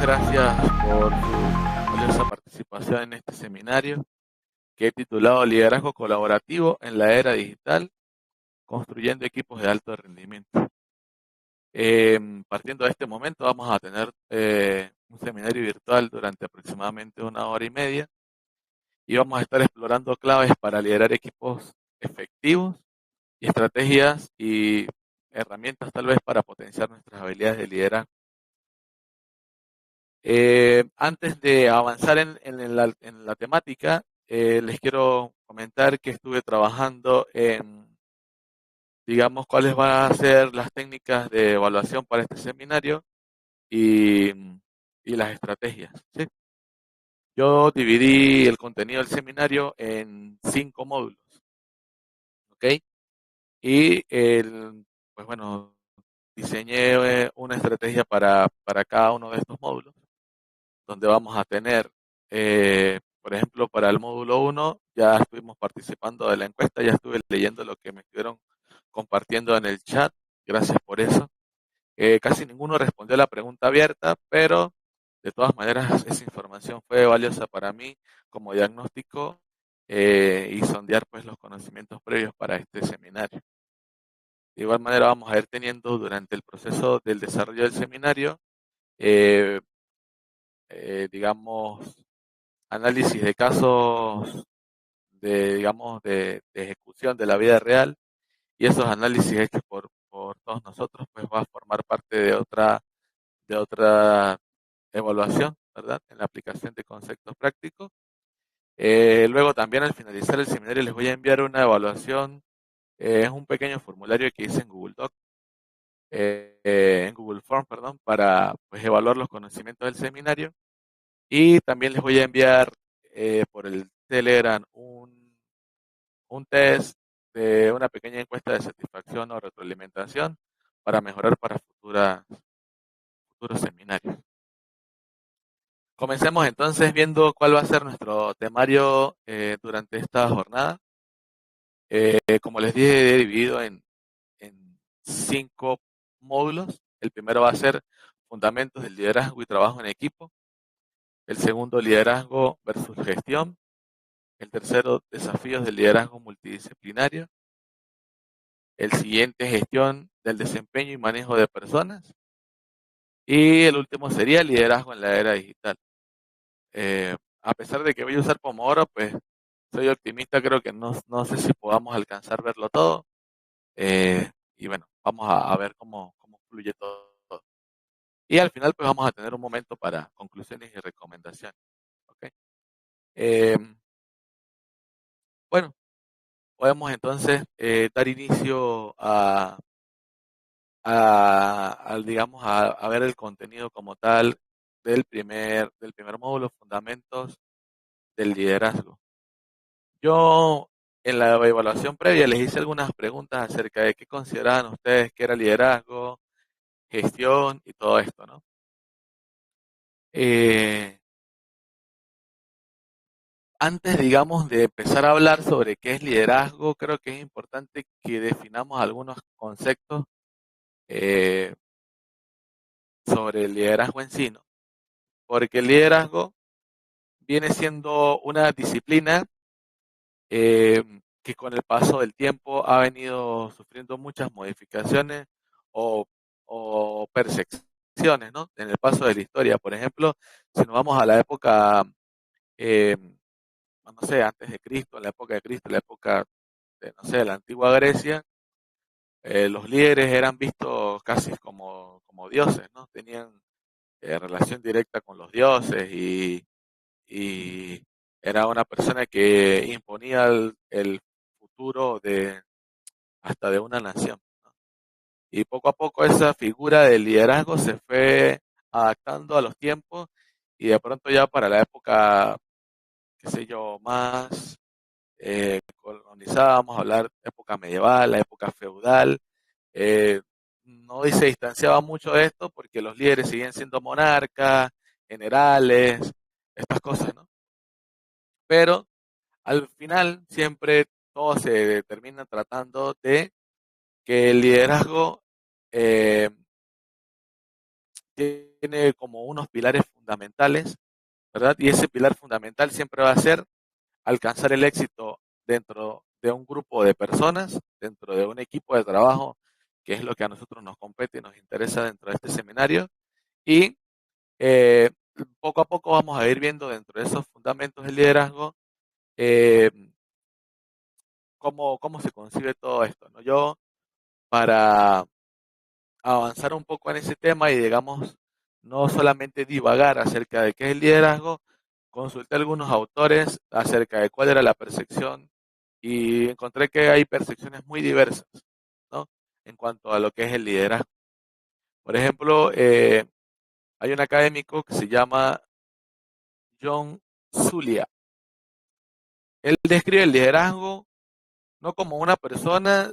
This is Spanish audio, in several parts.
gracias por su valiosa participación en este seminario que he titulado Liderazgo Colaborativo en la Era Digital, construyendo equipos de alto rendimiento. Partiendo de este momento vamos a tener un seminario virtual durante aproximadamente 1 hora y media y vamos a estar explorando claves para liderar equipos efectivos y estrategias y herramientas tal vez para potenciar nuestras habilidades de liderazgo. Antes de avanzar en la temática, les quiero comentar que estuve trabajando en, digamos, cuáles van a ser las técnicas de evaluación para este seminario y, y las estrategias, ¿sí? Yo dividí el contenido del seminario en 5 módulos, ¿ok? Y pues bueno, diseñé una estrategia para cada uno de estos módulos, donde vamos a tener, por ejemplo, para el módulo 1, ya estuvimos participando de la encuesta, ya estuve leyendo lo que me estuvieron compartiendo en el chat, gracias por eso. Casi ninguno respondió a la pregunta abierta, pero de todas maneras esa información fue valiosa para mí como diagnóstico y sondear pues los conocimientos previos para este seminario. De igual manera vamos a ir teniendo durante el proceso del desarrollo del seminario, eh, digamos, análisis de casos de, digamos, de ejecución de la vida real, y esos análisis hechos por todos nosotros, pues va a formar parte de otra evaluación, ¿verdad? En la aplicación de conceptos prácticos. Luego también al finalizar el seminario les voy a enviar una evaluación, es un pequeño formulario que hice en Google Doc, en Google Form, perdón, para pues, evaluar los conocimientos del seminario. Y también les voy a enviar por el Telegram un test de una pequeña encuesta de satisfacción o retroalimentación para mejorar para futuros seminarios. Comencemos entonces viendo cuál va a ser nuestro temario durante esta jornada. Como les dije, he dividido en 5 módulos. El primero va a ser fundamentos del liderazgo y trabajo en equipo. El segundo, liderazgo versus gestión. El tercero, desafíos del liderazgo multidisciplinario. El siguiente, gestión del desempeño y manejo de personas. Y el último sería liderazgo en la era digital. A pesar de que voy a usar Pomodoro, pues soy optimista, creo que no sé si podamos alcanzar verlo todo. Y bueno, vamos a ver cómo fluye todo. Y al final, pues vamos a tener un momento para conclusiones y recomendaciones. ¿Ok? Eh, bueno, podemos entonces dar inicio digamos, a ver el contenido como tal del primer módulo, fundamentos del liderazgo. Yo en la evaluación previa les hice algunas preguntas acerca de qué consideraban ustedes que era liderazgo, gestión y todo esto, ¿no? Eh, Antes, digamos, de empezar a hablar sobre qué es liderazgo, creo que es importante que definamos algunos conceptos eh, sobre el liderazgo en sí, ¿no? Porque el liderazgo viene siendo una disciplina que con el paso del tiempo ha venido sufriendo muchas modificaciones o, o percepciones, ¿no? En el paso de la historia. Por ejemplo, si nos vamos a la época, eh, no sé, antes de Cristo, en la época de Cristo, la época de, no sé, de la antigua Grecia, los líderes eran vistos casi como dioses, ¿no? Tenían relación directa con los dioses y era una persona que imponía el futuro hasta de una nación, ¿no? Y poco a poco esa figura de liderazgo se fue adaptando a los tiempos y de pronto ya para la época, qué sé yo, más colonizada, vamos a hablar de época medieval, la época feudal, eh, no se distanciaba mucho de esto porque los líderes siguen siendo monarcas, generales, estas cosas, ¿no? Pero al final siempre todo se termina tratando de que el liderazgo eh, tiene como unos pilares fundamentales, ¿verdad? Y ese pilar fundamental siempre va a ser alcanzar el éxito dentro de un grupo de personas, dentro de un equipo de trabajo, que es lo que a nosotros nos compete y nos interesa dentro de este seminario. Y eh, poco a poco vamos a ir viendo dentro de esos fundamentos del liderazgo eh, cómo se concibe todo esto, ¿no? Yo, para avanzar un poco en ese tema y, digamos, no solamente divagar acerca de qué es el liderazgo, consulté a algunos autores acerca de cuál era la percepción y encontré que hay percepciones muy diversas, ¿no? En cuanto a lo que es el liderazgo. Por ejemplo, hay un académico que se llama John Zulia. Él describe el liderazgo no como una persona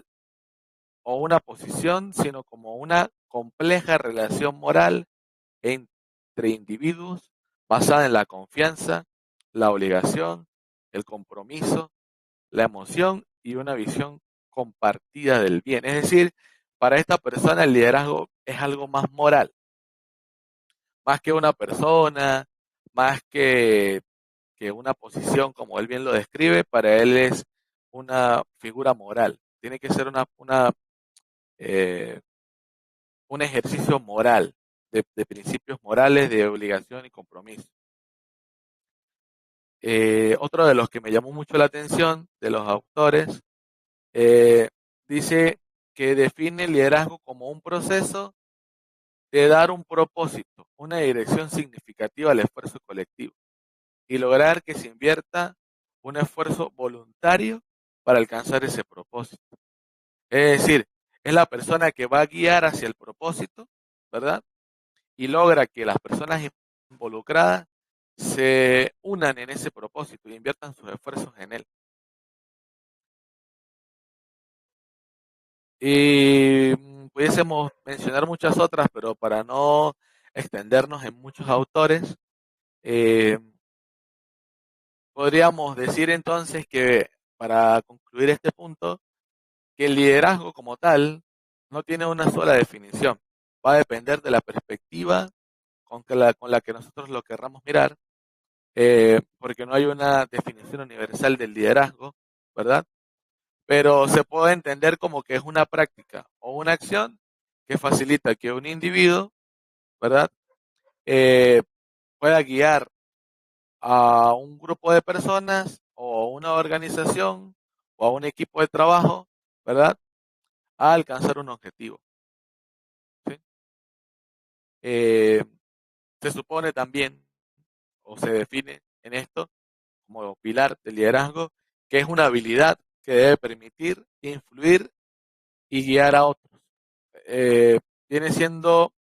o una posición, sino como una compleja relación moral entre individuos basada en la confianza, la obligación, el compromiso, la emoción y una visión compartida del bien. Es decir, para esta persona el liderazgo es algo más moral, más que una persona, más que una posición, como él bien lo describe, para él es una figura moral. Tiene que ser eh, un ejercicio moral, de principios morales, de obligación y compromiso. Otro de los que me llamó mucho la atención, de los autores, eh, dice que define el liderazgo como un proceso de dar un propósito, una dirección significativa al esfuerzo colectivo y lograr que se invierta un esfuerzo voluntario para alcanzar ese propósito. Es decir, es la persona que va a guiar hacia el propósito, ¿verdad? Y logra que las personas involucradas se unan en ese propósito y inviertan sus esfuerzos en él. Y pudiésemos mencionar muchas otras, pero para no extendernos en muchos autores, eh, podríamos decir entonces que, para concluir este punto, que el liderazgo como tal no tiene una sola definición. Va a depender de la perspectiva con la que nosotros lo querramos mirar, porque no hay una definición universal del liderazgo, ¿verdad? Pero se puede entender como que es una práctica o una acción que facilita que un individuo, ¿verdad? Eh, pueda guiar a un grupo de personas o a una organización o a un equipo de trabajo, ¿verdad? A alcanzar un objetivo, ¿sí? Eh, Se supone también, o se define en esto como pilar del liderazgo, que es una habilidad que debe permitir influir y guiar a otros. Eh, Viene siendo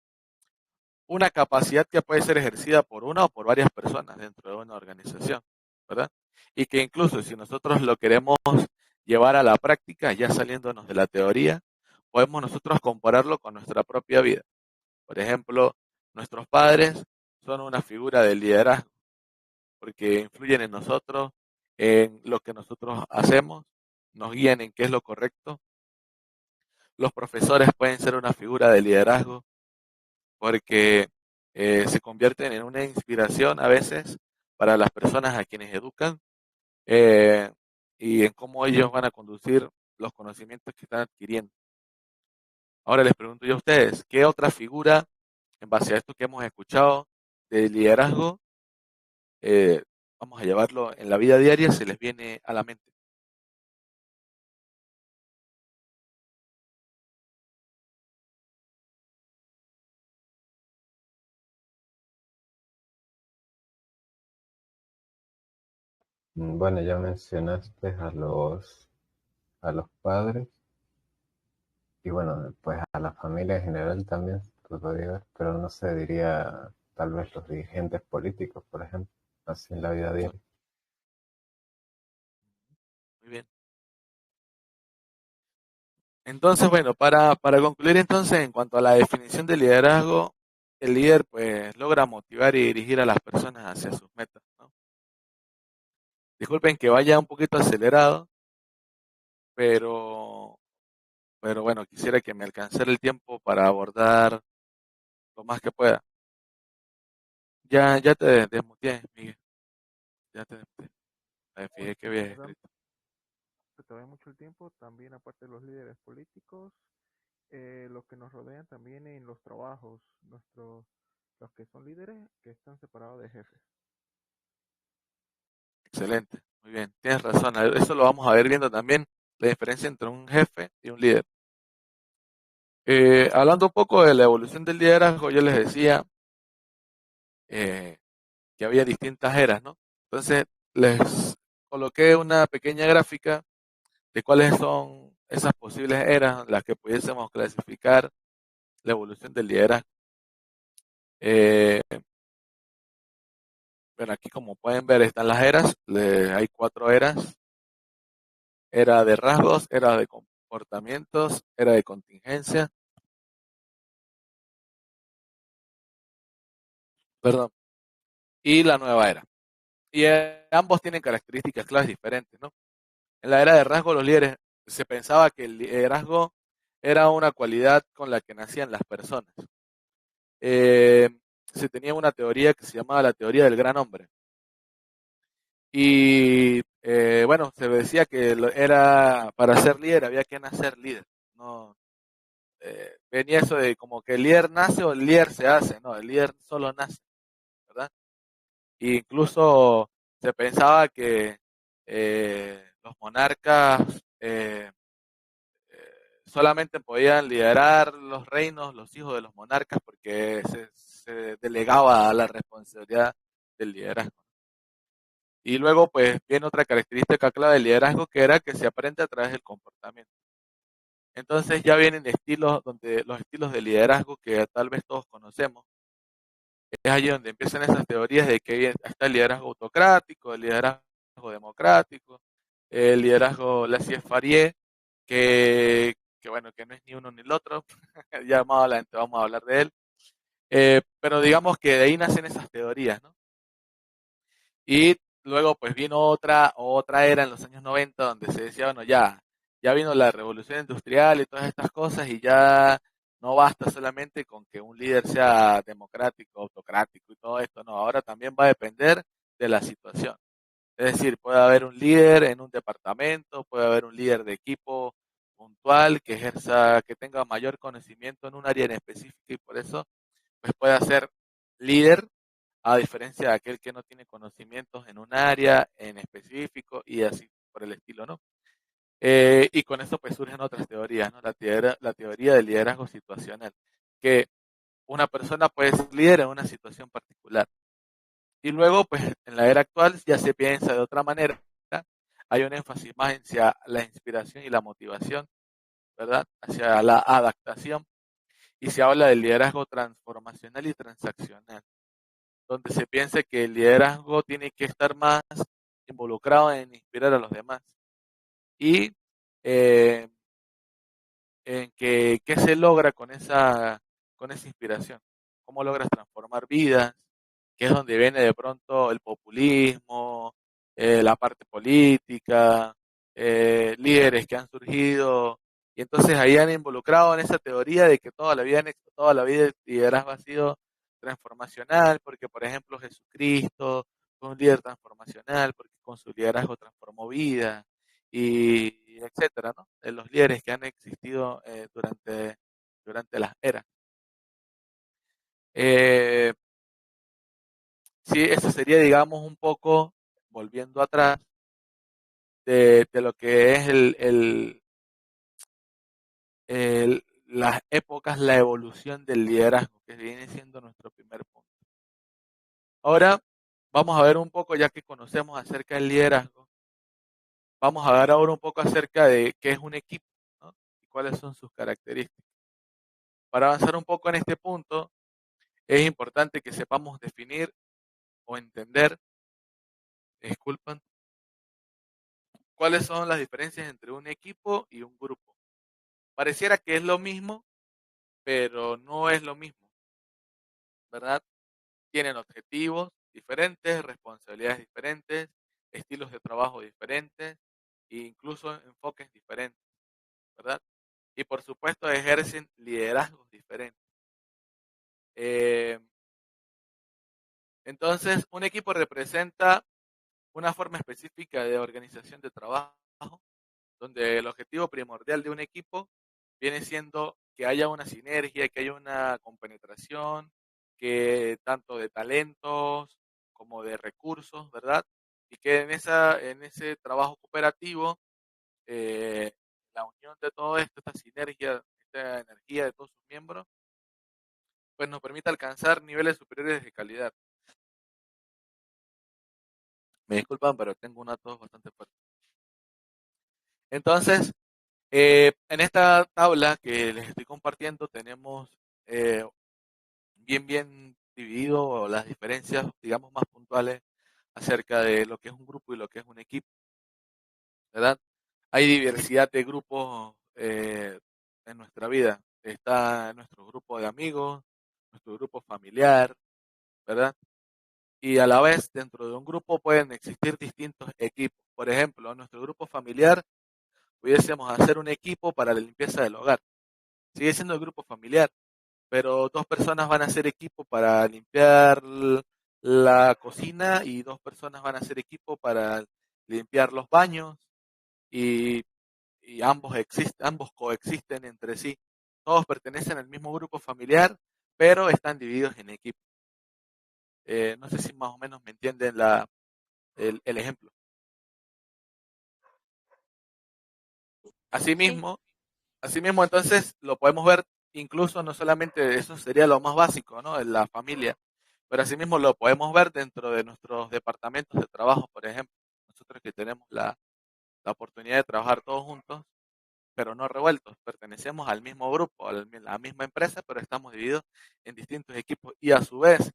una capacidad que puede ser ejercida por una o por varias personas dentro de una organización, ¿verdad? Y que incluso si nosotros lo queremos llevar a la práctica, ya saliéndonos de la teoría, podemos nosotros compararlo con nuestra propia vida. Por ejemplo, nuestros padres son una figura de liderazgo porque influyen en nosotros, en lo que nosotros hacemos, nos guían en qué es lo correcto. Los profesores pueden ser una figura de liderazgo porque se convierten en una inspiración a veces para las personas a quienes educan, eh, y en cómo ellos van a conducir los conocimientos que están adquiriendo. Ahora les pregunto yo a ustedes, ¿qué otra figura, en base a esto que hemos escuchado de liderazgo, eh, vamos a llevarlo en la vida diaria, se les viene a la mente? Bueno, ya mencionaste a los padres y bueno, pues a la familia en general también se podría ver, pero no sé, diría tal vez los dirigentes políticos, por ejemplo, así en la vida Eso, diaria. muy bien. Entonces, bueno, para concluir entonces, en cuanto a la definición de liderazgo, el líder pues logra motivar y dirigir a las personas hacia sus metas, ¿no? Disculpen que vaya un poquito acelerado, pero, pero bueno, quisiera que me alcanzara el tiempo para abordar lo más que pueda. Ya te desmuteé, Miguel. Ya te desmuteé. Me Bueno, fijé que habías se da, escrito. se te va mucho el tiempo, también aparte de los líderes políticos, los que nos rodean también en los trabajos, los que son líderes que están separados de jefes. Excelente. Muy bien. Tienes razón. Eso lo vamos a ver viendo también, la diferencia entre un jefe y un líder. Hablando un poco de la evolución del liderazgo, yo les decía eh, que había distintas eras, ¿no? Entonces, les coloqué una pequeña gráfica de cuáles son esas posibles eras en las que pudiésemos clasificar la evolución del liderazgo. Eh, bueno, aquí como pueden ver están las eras, hay 4 eras: era de rasgos, era de comportamientos, era de contingencia, perdón, y la nueva era. Y ambos tienen características claves diferentes, ¿no? En la era de rasgos, los líderes, se pensaba que el liderazgo era una cualidad con la que nacían las personas. Eh, Se tenía una teoría que se llamaba la teoría del gran hombre. Y bueno, se decía que era para ser líder había que nacer líder. No, venía eso de como que el líder nace o el líder se hace, no, el líder solo nace, ¿verdad? E incluso se pensaba que los monarcas solamente podían liderar los reinos los hijos de los monarcas porque se delegaba la responsabilidad del liderazgo. Y luego, pues, viene otra característica clave del liderazgo que era que se aprende a través del comportamiento. Entonces ya vienen estilos donde los estilos de liderazgo que tal vez todos conocemos. Es allí donde empiezan esas teorías de que está el liderazgo autocrático, el liderazgo democrático, el liderazgo Laissez-faire, que bueno, que no es ni uno ni el otro. Ya más adelante vamos a hablar de él. Pero digamos que de ahí nacen esas teorías, ¿no? Y luego pues vino otra era en los años 90 donde se decía, bueno, ya vino la revolución industrial y todas estas cosas y ya no basta solamente con que un líder sea democrático, autocrático y todo esto, no, ahora también va a depender de la situación. Es decir, puede haber un líder en un departamento, puede haber un líder de equipo puntual que ejerza, que tenga mayor conocimiento en un área en específico y por eso pues puede ser líder a diferencia de aquel que no tiene conocimientos en un área en específico y así por el estilo, ¿no? Y con eso pues surgen otras teorías, ¿no? La teoría del liderazgo situacional, que una persona puede ser líder en una situación particular. Y luego pues en la era actual ya se piensa de otra manera, ¿verdad? Hay un énfasis más hacia la inspiración y la motivación, ¿verdad? Hacia la adaptación y se habla del liderazgo transformacional y transaccional, donde se piensa que el liderazgo tiene que estar más involucrado en inspirar a los demás y eh, en que qué se logra con esa inspiración, cómo logras transformar vidas, que es donde viene de pronto el populismo, la parte política, líderes que han surgido y entonces ahí han involucrado en esa teoría de que toda la vida el liderazgo ha sido transformacional, porque por ejemplo Jesucristo fue un líder transformacional, porque con su liderazgo transformó vidas y etcétera, ¿no? De los líderes que han existido durante las eras. Eh, sí, eso sería, digamos, un poco, volviendo atrás, de lo que es las épocas, la evolución del liderazgo, que viene siendo nuestro primer punto. Ahora vamos a ver un poco, ya que conocemos acerca del liderazgo, vamos a ver ahora un poco acerca de qué es un equipo, ¿no? Y cuáles son sus características. Para avanzar un poco en este punto, es importante que sepamos definir o entender, disculpan, cuáles son las diferencias entre un equipo y un grupo. Pareciera que es lo mismo, pero no es lo mismo, ¿verdad? Tienen objetivos diferentes, responsabilidades diferentes, estilos de trabajo diferentes e incluso enfoques diferentes, ¿verdad? Y por supuesto ejercen liderazgos diferentes. Eh, Entonces, un equipo representa una forma específica de organización de trabajo, donde el objetivo primordial de un equipo viene siendo que haya una sinergia, que haya una compenetración, que tanto de talentos como de recursos, ¿verdad? Y que en ese trabajo cooperativo, eh, la unión de todo esto, esta sinergia, esta energía de todos sus miembros, pues nos permite alcanzar niveles superiores de calidad. Me disculpan, pero tengo una tos bastante fuerte. Entonces, en esta tabla que les estoy compartiendo tenemos eh, bien dividido las diferencias, digamos, más puntuales acerca de lo que es un grupo y lo que es un equipo, ¿verdad? Hay diversidad de grupos en nuestra vida. Está nuestro grupo de amigos, nuestro grupo familiar, ¿verdad? Y a la vez, dentro de un grupo pueden existir distintos equipos. Por ejemplo, en nuestro grupo familiar pudiésemos hacer un equipo para la limpieza del hogar. Sigue siendo el grupo familiar, pero dos personas van a hacer equipo para limpiar la cocina y dos personas van a hacer equipo para limpiar los baños y, y ambos coexisten entre sí. Todos pertenecen al mismo grupo familiar, pero están divididos en equipos. No sé si más o menos me entienden el ejemplo. Sí, Asimismo, Asimismo, entonces lo podemos ver incluso no solamente eso sería lo más básico, ¿no? En la familia, pero asimismo lo podemos ver dentro de nuestros departamentos de trabajo, por ejemplo. Nosotros que tenemos la oportunidad de trabajar todos juntos, pero no revueltos, pertenecemos al mismo grupo, a la misma empresa, pero estamos divididos en distintos equipos y a su vez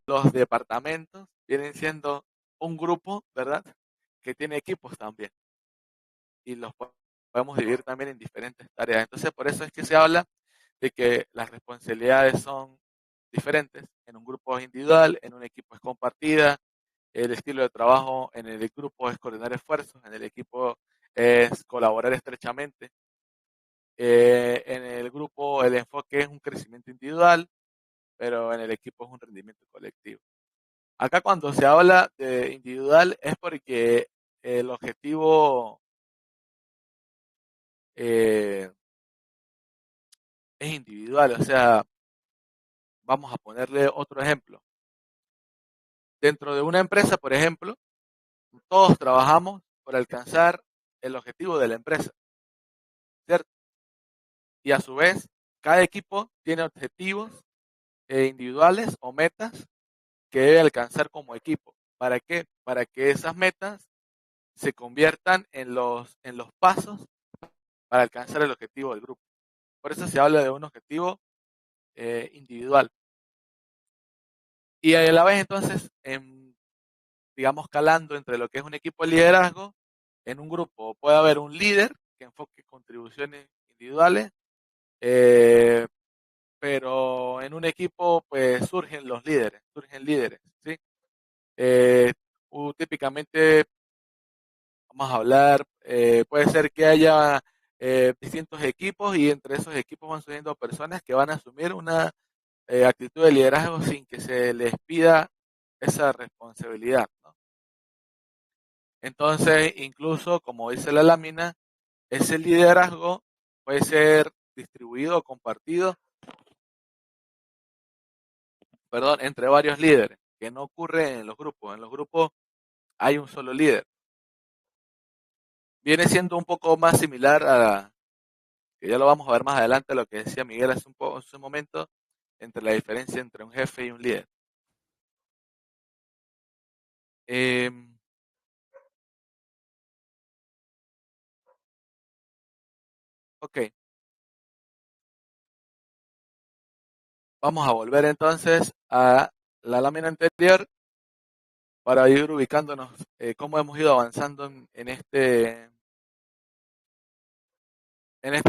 los departamentos vienen siendo un grupo, ¿verdad? Que tiene equipos también y podemos dividir también en diferentes tareas. Entonces, por eso es que se habla de que las responsabilidades son diferentes. En un grupo es individual, en un equipo es compartida, el estilo de trabajo en el grupo es coordinar esfuerzos, en el equipo es colaborar estrechamente. En el grupo el enfoque es un crecimiento individual, pero en el equipo es un rendimiento colectivo. Acá cuando se habla de individual es porque el objetivo eh, es individual, o sea, vamos a ponerle otro ejemplo. Dentro de una empresa, por ejemplo, todos trabajamos por alcanzar el objetivo de la empresa, ¿cierto? Y a su vez, cada equipo tiene objetivos individuales o metas que debe alcanzar como equipo. ¿Para qué? Para que esas metas se conviertan en los pasos para alcanzar el objetivo del grupo. Por eso se habla de un objetivo individual. Y a la vez entonces, digamos, calando entre lo que es un equipo de liderazgo, en un grupo puede haber un líder que enfoque contribuciones individuales, eh, pero en un equipo pues surgen líderes, ¿sí? Eh, Típicamente, vamos a hablar, puede ser que haya distintos equipos y entre esos equipos van surgiendo personas que van a asumir una actitud de liderazgo sin que se les pida esa responsabilidad, ¿no? Entonces, incluso, como dice la lámina, ese liderazgo puede ser distribuido o compartido, perdón, entre varios líderes, que no ocurre en los grupos. En los grupos hay un solo líder. Viene siendo un poco más similar que ya lo vamos a ver más adelante, a lo que decía Miguel hace un momento, entre la diferencia entre un jefe y un líder. Eh, ok, vamos a volver entonces a la lámina anterior para ir ubicándonos cómo hemos ido avanzando en este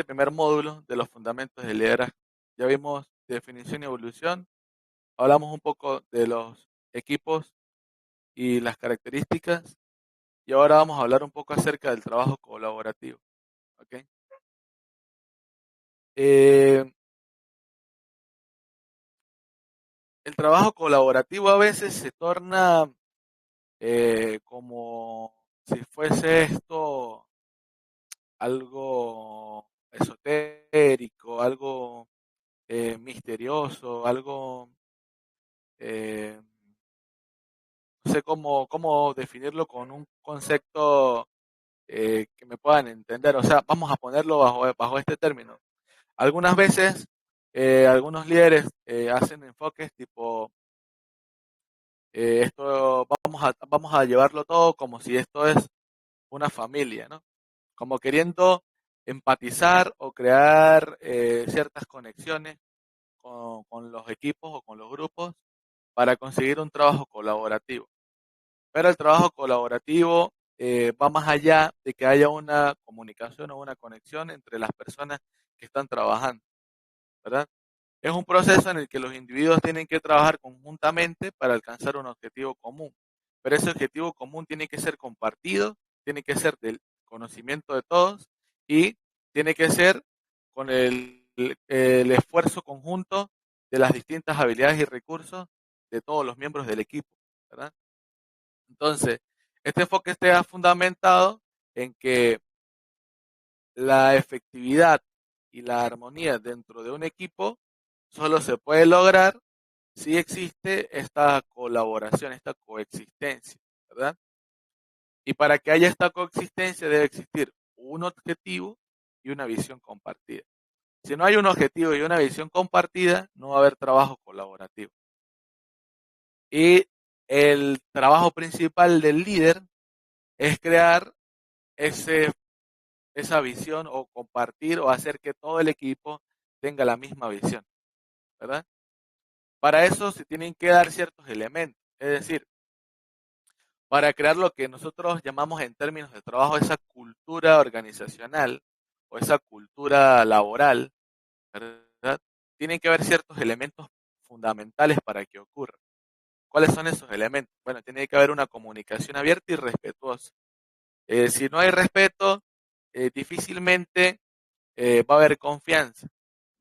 primer módulo de los fundamentos del liderazgo. Ya vimos definición y evolución, hablamos un poco de los equipos y las características, y ahora vamos a hablar un poco acerca del trabajo colaborativo. ¿Ok? Eh, el trabajo colaborativo a veces se torna como si fuese esto algo esotérico, algo misterioso, algo, eh, no sé cómo definirlo con un concepto que me puedan entender. O sea, vamos a ponerlo bajo este término. Algunas veces, algunos líderes hacen enfoques tipo, esto vamos a llevarlo todo como si esto es una familia, ¿no? Como queriendo empatizar o crear ciertas conexiones con los equipos o con los grupos para conseguir un trabajo colaborativo. Pero el trabajo colaborativo va más allá de que haya una comunicación o una conexión entre las personas que están trabajando, ¿verdad? Es un proceso en el que los individuos tienen que trabajar conjuntamente para alcanzar un objetivo común. Pero ese objetivo común tiene que ser compartido, tiene que ser del conocimiento de todos y tiene que ser con el esfuerzo conjunto de las distintas habilidades y recursos de todos los miembros del equipo, ¿verdad? Entonces, este enfoque está fundamentado en que la efectividad y la armonía dentro de un equipo solo se puede lograr si existe esta colaboración, esta coexistencia, ¿verdad? Y para que haya esta coexistencia debe existir un objetivo y una visión compartida. Si no hay un objetivo y una visión compartida, no va a haber trabajo colaborativo. Y el trabajo principal del líder es crear ese, esa visión o compartir o hacer que todo el equipo tenga la misma visión, ¿verdad? Para eso se tienen que dar ciertos elementos, es decir, para crear lo que nosotros llamamos en términos de trabajo esa cultura organizacional o esa cultura laboral, ¿verdad? Tienen que haber ciertos elementos fundamentales para que ocurra. ¿Cuáles son esos elementos? Bueno, tiene que haber una comunicación abierta y respetuosa. Si no hay respeto, difícilmente va a haber confianza.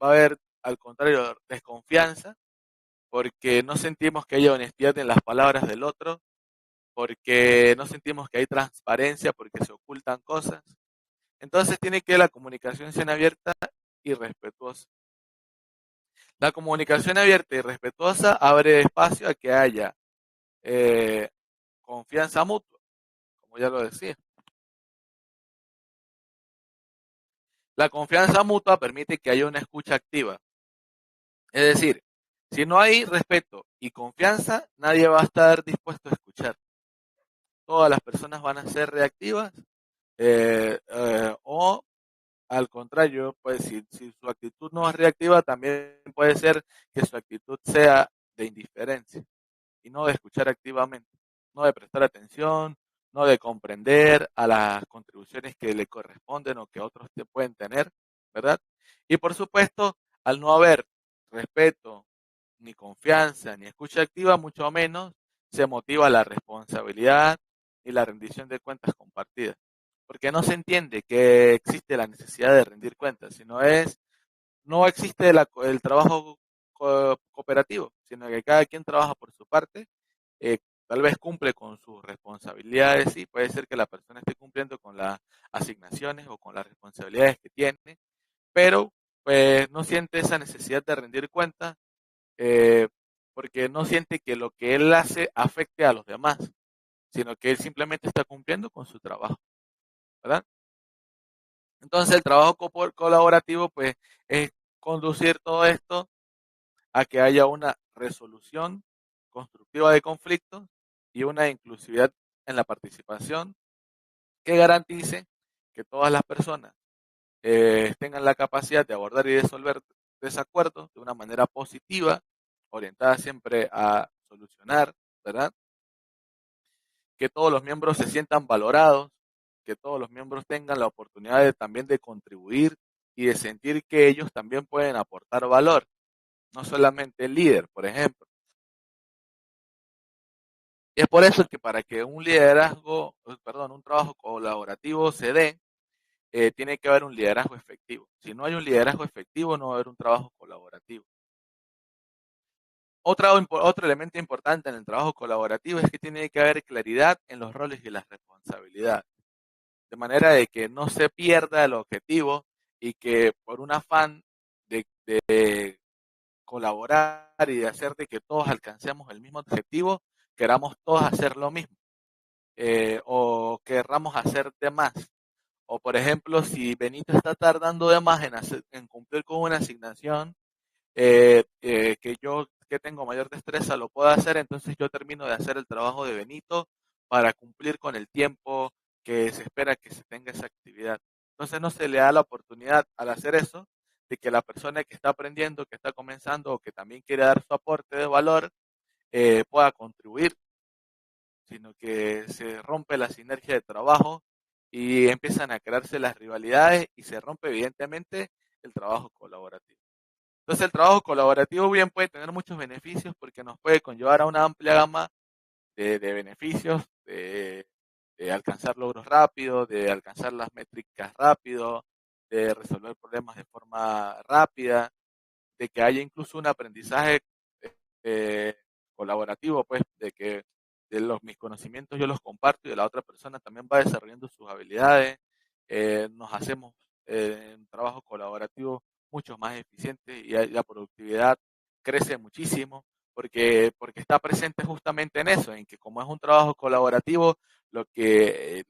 Va a haber, al contrario, desconfianza, porque no sentimos que haya honestidad en las palabras del otro, porque no sentimos que hay transparencia, porque se ocultan cosas. Entonces tiene que la comunicación ser abierta y respetuosa. La comunicación abierta y respetuosa abre espacio a que haya eh, confianza mutua, como ya lo decía. La confianza mutua permite que haya una escucha activa. Es decir, si no hay respeto y confianza, nadie va a estar dispuesto a escuchar. Todas las personas van a ser reactivas o al contrario, pues si su actitud no es reactiva, también puede ser que su actitud sea de indiferencia y no de escuchar activamente, no de prestar atención, no de comprender a las contribuciones que le corresponden o que otros te pueden tener, ¿verdad? Y por supuesto, al no haber respeto, ni confianza, ni escucha activa, mucho menos se motiva la responsabilidad y la rendición de cuentas compartidas. Porque no se entiende que existe la necesidad de rendir cuentas, no existe el trabajo cooperativo, sino que cada quien trabaja por su parte, tal vez cumple con sus responsabilidades y puede ser que la persona esté cumpliendo con las asignaciones o con las responsabilidades que tiene, pero pues no siente esa necesidad de rendir cuentas eh, porque no siente que lo que él hace afecte a los demás, sino que él simplemente está cumpliendo con su trabajo, ¿verdad? Entonces el trabajo colaborativo pues es conducir todo esto a que haya una resolución constructiva de conflictos y una inclusividad en la participación que garantice que todas las personas tengan la capacidad de abordar y resolver desacuerdos de una manera positiva, orientada siempre a solucionar, ¿verdad? Que todos los miembros se sientan valorados, que todos los miembros tengan la oportunidad también de contribuir y de sentir que ellos también pueden aportar valor, no solamente el líder, por ejemplo. Y es por eso que para que un liderazgo, perdón, un trabajo colaborativo se dé, tiene que haber un liderazgo efectivo. Si no hay un liderazgo efectivo, no va a haber un trabajo colaborativo. Otro elemento importante en el trabajo colaborativo es que tiene que haber claridad en los roles y las responsabilidades, de manera de que no se pierda el objetivo y que por un afán de colaborar y de hacer de que todos alcancemos el mismo objetivo, queramos todos hacer lo mismo, o querramos hacer de más. O por ejemplo, si Benito está tardando de más en cumplir con una asignación, que yo que tengo mayor destreza lo puedo hacer, entonces yo termino de hacer el trabajo de Benito para cumplir con el tiempo que se espera que se tenga esa actividad. Entonces no se le da la oportunidad al hacer eso de que la persona que está aprendiendo, que está comenzando o que también quiere dar su aporte de valor pueda contribuir, sino que se rompe la sinergia de trabajo y empiezan a crearse las rivalidades y se rompe evidentemente el trabajo colaborativo. Entonces el trabajo colaborativo bien puede tener muchos beneficios porque nos puede conllevar a una amplia gama de beneficios, de alcanzar logros rápidos, de alcanzar las métricas rápido, de resolver problemas de forma rápida, de que haya incluso un aprendizaje eh, colaborativo, pues, de que mis conocimientos yo los comparto y de la otra persona también va desarrollando sus habilidades, nos hacemos un trabajo colaborativo mucho más eficiente y la productividad crece muchísimo porque está presente justamente en eso, en que como es un trabajo colaborativo, lo que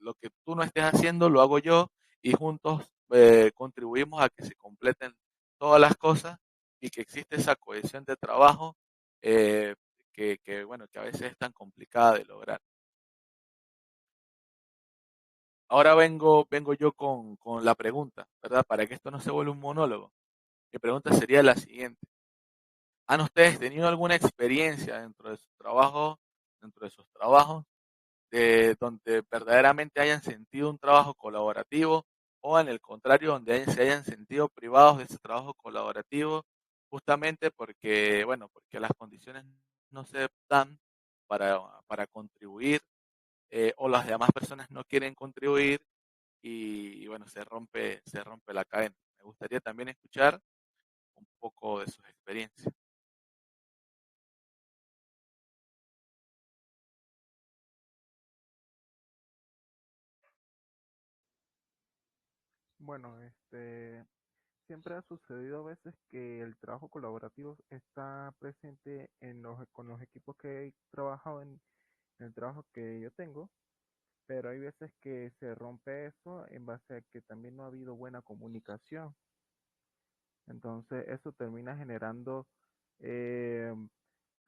tú no estés haciendo lo hago yo y juntos contribuimos a que se completen todas las cosas y que existe esa cohesión de trabajo eh, bueno, que a veces es tan complicada de lograr. Ahora vengo yo con la pregunta, ¿verdad? Para que esto no se vuelva un monólogo. Mi pregunta sería la siguiente. ¿Han ustedes tenido alguna experiencia dentro de sus trabajos, donde verdaderamente hayan sentido un trabajo colaborativo o en el contrario, donde se hayan sentido privados de ese trabajo colaborativo justamente porque, bueno, porque las condiciones no se dan para contribuir o las demás personas no quieren contribuir y bueno, se rompe la cadena? Me gustaría también escuchar un poco de sus experiencias. Bueno, siempre ha sucedido a veces que el trabajo colaborativo está presente con los equipos que he trabajado en el trabajo que yo tengo, pero hay veces que se rompe eso en base a que también no ha habido buena comunicación. Entonces eso termina generando eh,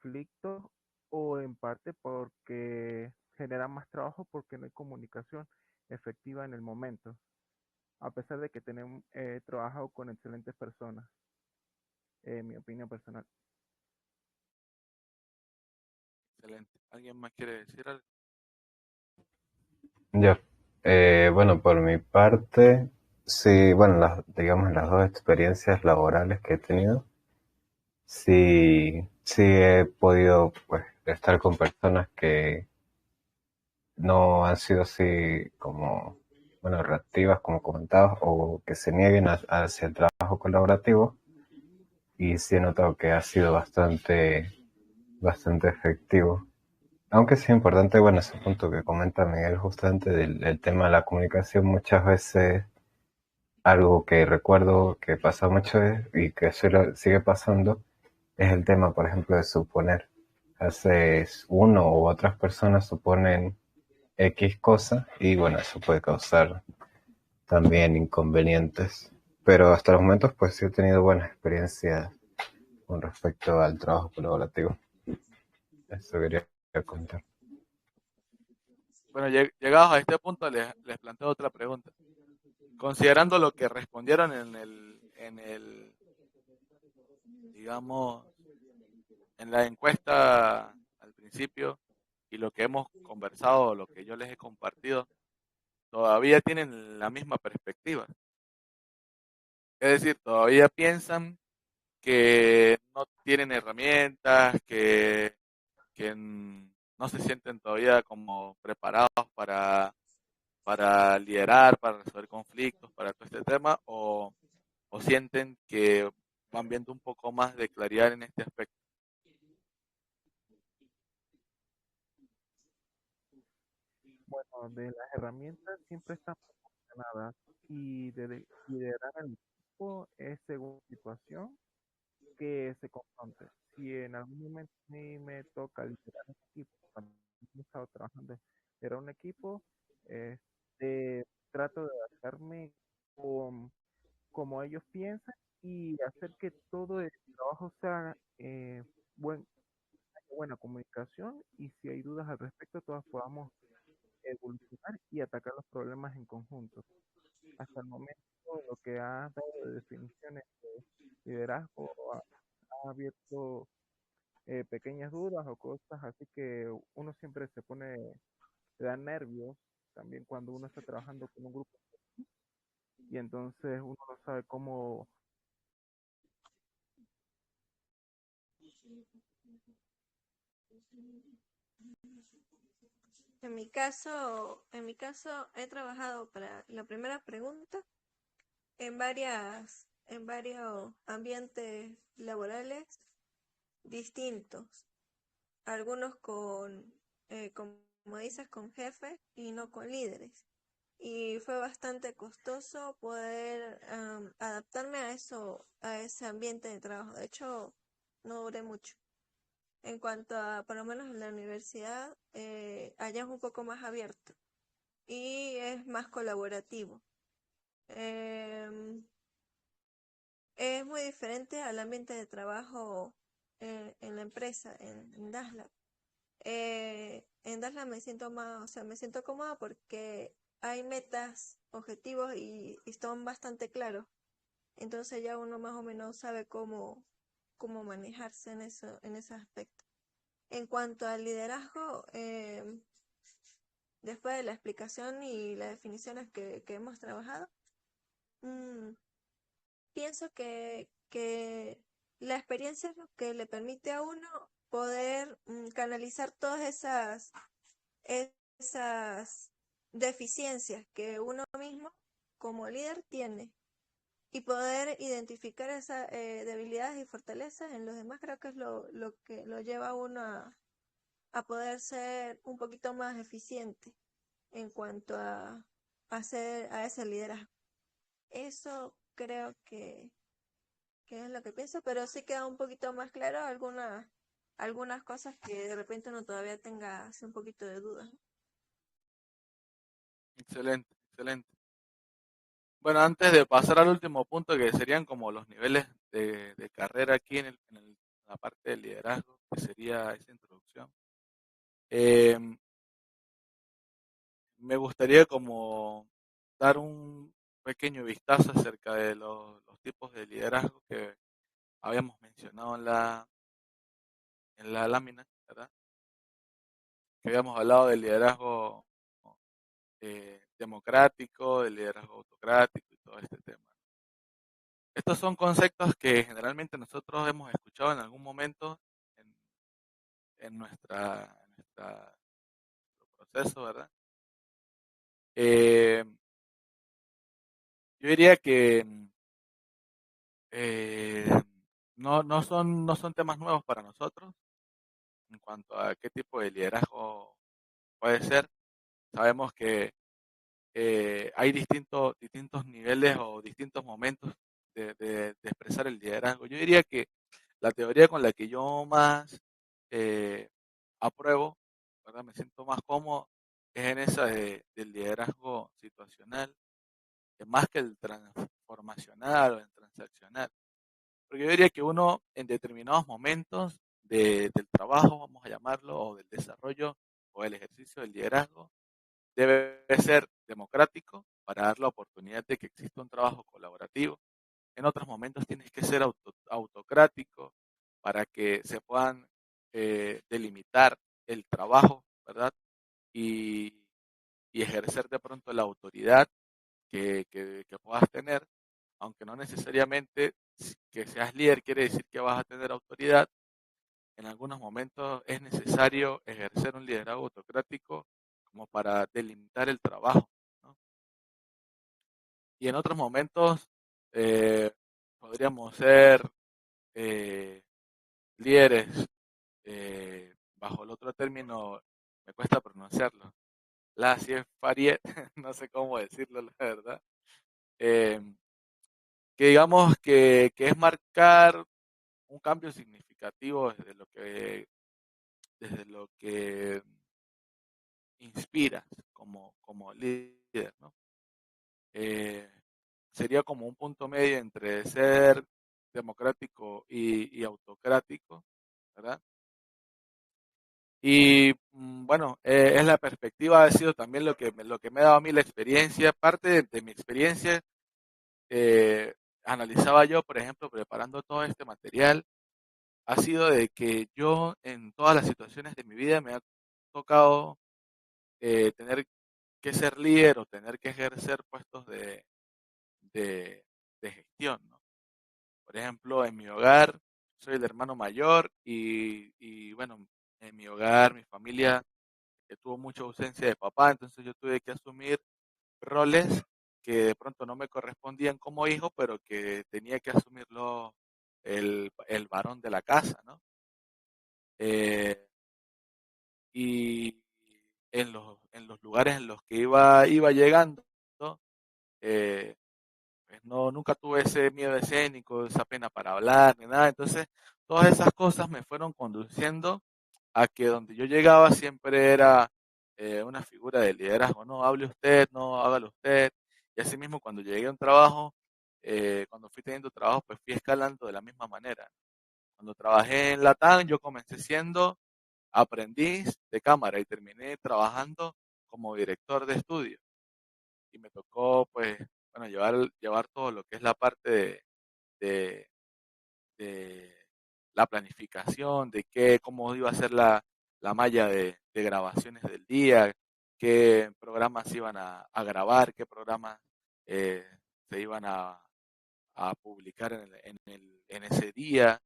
conflictos o en parte porque genera más trabajo porque no hay comunicación efectiva en el momento, a pesar de que tenemos trabajado con excelentes personas, en mi opinión personal. Excelente. ¿Alguien más quiere decir algo? Yo, bueno, por mi parte, sí, bueno, digamos las dos experiencias laborales que he tenido, sí he podido, pues, estar con personas que no han sido así como, bueno, reactivas, como comentabas, o que se nieguen hacia el trabajo colaborativo, y sí he notado que ha sido bastante efectivo. Aunque sí es importante, bueno, ese punto que comenta Miguel justamente del tema de la comunicación, muchas veces algo que recuerdo que pasa mucho y que sigue pasando es el tema, por ejemplo, de suponer. Haces uno u otras personas suponen X cosa y bueno, eso puede causar también inconvenientes. Pero hasta los momentos pues sí he tenido buenas experiencias con respecto al trabajo colaborativo. Eso quería contar. Bueno, llegados a este punto les planteo otra pregunta. Considerando lo que respondieron digamos, en la encuesta al principio y lo que hemos conversado, lo que yo les he compartido, todavía tienen la misma perspectiva. Es decir, todavía piensan que no tienen herramientas, que no se sienten todavía como preparados para liderar, para resolver conflictos, para todo este tema, o sienten que van viendo un poco más de claridad en este aspecto. bueno, de las herramientas siempre están proporcionadas y de liderar al equipo es según la situación que se confronte. Si en algún momento a mí me toca liderar un equipo, cuando he estado trabajando, liderar un equipo, trato de adaptarme con, como ellos piensan y hacer que todo el trabajo sea buen, buena comunicación y si hay dudas al respecto, todas podamos evolucionar y atacar los problemas en conjunto. Hasta el momento, lo que ha dado de definiciones de liderazgo ha abierto pequeñas dudas o cosas, así que uno siempre se da nervios también cuando uno está trabajando con un grupo y entonces uno no sabe cómo. En mi caso he trabajado para la primera pregunta en varios ambientes laborales distintos, algunos como dices, con jefes y no con líderes. Y fue bastante costoso poder adaptarme a ese ambiente de trabajo. De hecho, no duré mucho. En cuanto a, por lo menos en la universidad, allá es un poco más abierto y es más colaborativo. Em, es muy diferente al ambiente de trabajo en la empresa, en Dasla. En Dasla me siento más, o sea, me siento cómoda porque hay metas, objetivos y son bastante claros. Entonces ya uno más o menos sabe cómo manejarse en ese aspecto. En cuanto al liderazgo, después de la explicación y las definiciones que hemos trabajado, mm, pienso que la experiencia es lo que le permite a uno poder canalizar todas esas deficiencias que uno mismo como líder tiene y poder identificar esas debilidades y fortalezas en los demás. Creo que es lo que lo lleva a uno a poder ser un poquito más eficiente en cuanto a ese liderazgo. Eso creo que es lo que pienso, pero sí queda un poquito más claro algunas cosas que de repente uno todavía tenga así un poquito de dudas. Excelente, excelente. Bueno, antes de pasar al último punto, que serían como los niveles de carrera aquí en la parte del liderazgo, que sería esa introducción, eh, me gustaría como dar un pequeño vistazo acerca de los tipos de liderazgo que habíamos mencionado en la lámina, ¿verdad? Que habíamos hablado del liderazgo democrático, del liderazgo autocrático y todo este tema. Estos son conceptos que generalmente nosotros hemos escuchado en algún momento en, en nuestro proceso, ¿verdad? Eh, yo diría que eh, no son temas nuevos para nosotros en cuanto a qué tipo de liderazgo puede ser. Sabemos que hay distintos niveles o distintos momentos de expresar el liderazgo. Yo diría que la teoría con la que yo más eh, apruebo, ¿verdad? Me siento más cómodo, es en esa del liderazgo situacional, que más que el transformacional o el transaccional. Porque yo diría que uno en determinados momentos del trabajo, vamos a llamarlo, o del desarrollo o del ejercicio del liderazgo, debe ser democrático para dar la oportunidad de que exista un trabajo colaborativo. En otros momentos tienes que ser autocrático para que se puedan delimitar el trabajo, ¿verdad? Y, y ejercer de pronto la autoridad que puedas tener, aunque no necesariamente que seas líder quiere decir que vas a tener autoridad. En algunos momentos es necesario ejercer un liderazgo autocrático como para delimitar el trabajo, ¿no? Y en otros momentos eh, podríamos ser eh, líderes bajo el otro término, me cuesta pronunciarlo, la Siefariet, no sé cómo decirlo, la verdad, eh, que digamos que es marcar un cambio significativo desde lo que inspiras como líder, ¿no? Eh, sería como un punto medio entre ser democrático y autocrático, ¿verdad? Y bueno, es la perspectiva, ha sido también lo que me ha dado a mí la experiencia. Parte de mi experiencia, eh, analizaba yo, por ejemplo, preparando todo este material, ha sido de que yo en todas las situaciones de mi vida me ha tocado tener que ser líder o tener que ejercer puestos de, de gestión, ¿no? Por ejemplo, en mi hogar, soy el hermano mayor y bueno, en mi hogar, mi familia tuvo mucha ausencia de papá, entonces yo tuve que asumir roles que de pronto no me correspondían como hijo, pero que tenía que asumirlo el varón de la casa, ¿no? Eh, y en los lugares en los que iba llegando, ¿no? Eh, pues no, nunca tuve ese miedo escénico, esa pena para hablar, ni nada. Entonces, todas esas cosas me fueron conduciendo a que donde yo llegaba siempre era una figura de liderazgo. No, hable usted, no, hágalo usted. Y así mismo cuando llegué a un trabajo, cuando fui teniendo trabajo, pues fui escalando de la misma manera. Cuando trabajé en Latam, yo comencé siendo aprendiz de cámara y terminé trabajando como director de estudio. Y me tocó, pues, bueno, llevar todo lo que es la parte de, de la planificación, de cómo iba a ser la malla de grabaciones del día, qué programas iban a grabar, qué programas eh, se iban a publicar en ese día,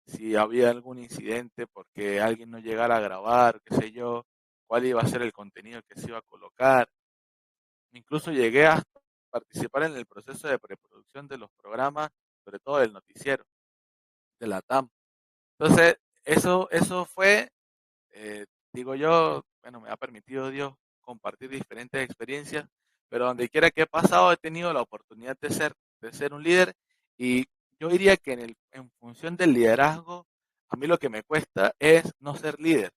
si había algún incidente porque alguien no llegara a grabar, qué sé yo, cuál iba a ser el contenido que se iba a colocar. Incluso llegué a participar en el proceso de preproducción de los programas, sobre todo del noticiero, de la TAM. Entonces, eso fue, digo yo, bueno, me ha permitido Dios compartir diferentes experiencias, pero donde quiera que he pasado he tenido la oportunidad de ser un líder y yo diría que en función del liderazgo, a mí lo que me cuesta es no ser líder,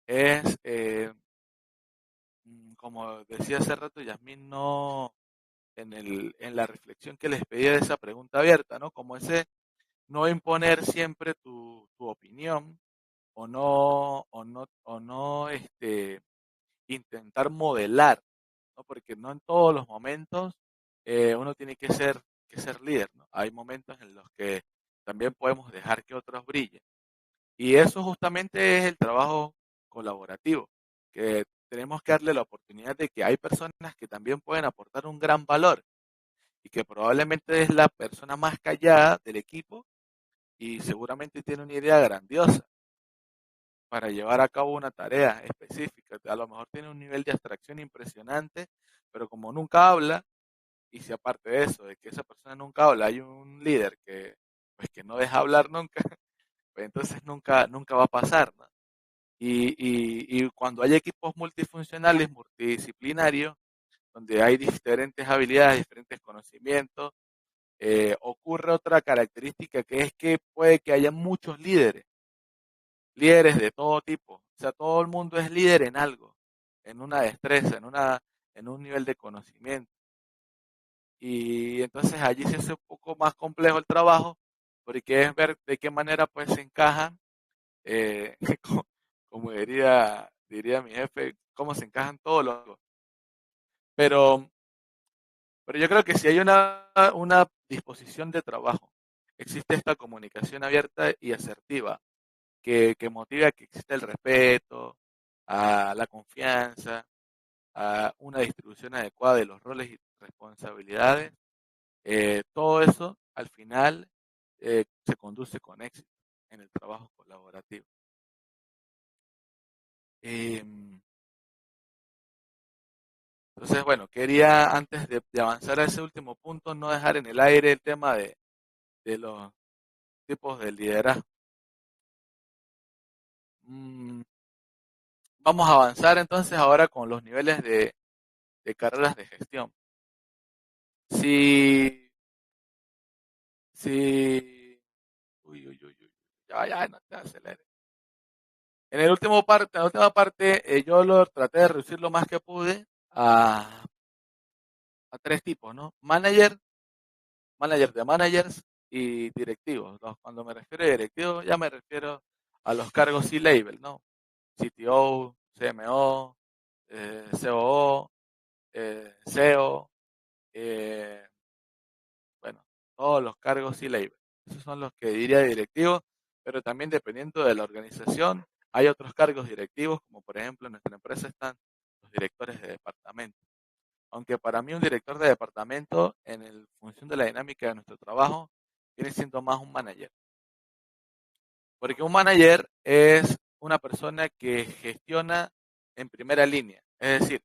es, como decía hace rato Yasmín, no, en la reflexión que les pedí de esa pregunta abierta, ¿no? Como ese no imponer siempre tu opinión o no intentar modelar, ¿no? Porque no en todos los momentos uno tiene que ser líder, ¿no? Hay momentos en los que también podemos dejar que otros brillen. Y eso justamente es el trabajo colaborativo, que tenemos que darle la oportunidad de que hay personas que también pueden aportar un gran valor y que probablemente es la persona más callada del equipo y seguramente tiene una idea grandiosa para llevar a cabo una tarea específica. A lo mejor tiene un nivel de abstracción impresionante, pero como nunca habla, y si aparte de eso, de que esa persona nunca habla, hay un líder que, pues, que no deja hablar nunca, pues entonces nunca va a pasar, ¿no? Y cuando hay equipos multifuncionales, multidisciplinarios, donde hay diferentes habilidades, diferentes conocimientos, ocurre otra característica que es que puede que haya muchos líderes de todo tipo. O sea, todo el mundo es líder en algo, en una destreza, en un nivel de conocimiento. Y entonces allí se hace un poco más complejo el trabajo, porque es ver de qué manera pues se encajan, eh, co- como diría mi jefe, cómo se encajan todos los. Pero, pero yo creo que si hay una disposición de trabajo, existe esta comunicación abierta y asertiva que motive a que exista el respeto, a la confianza, a una distribución adecuada de los roles y responsabilidades. Todo eso al final se conduce con éxito en el trabajo colaborativo. Em, entonces, bueno, quería antes de avanzar a ese último punto, no dejar en el aire el tema de los tipos de liderazgo. Mm, vamos a avanzar entonces ahora con los niveles de carreras de gestión. Si, si, uy, uy, uy, uy, ya, no te aceleres. En la última parte, yo lo traté de reducir lo más que pude a tres tipos, ¿no? Manager de managers y directivos, ¿no? Cuando me refiero a directivos, ya me refiero a los cargos C-level, ¿no? CTO, CMO, COO, SEO, bueno, todos los cargos C-level. Esos son los que diría directivos, pero también dependiendo de la organización, hay otros cargos directivos, como por ejemplo en nuestra empresa están los directores de departamento. Aunque para mí un director de departamento, en función de la dinámica de nuestro trabajo, viene siendo más un manager. Porque un manager es una persona que gestiona en primera línea, es decir,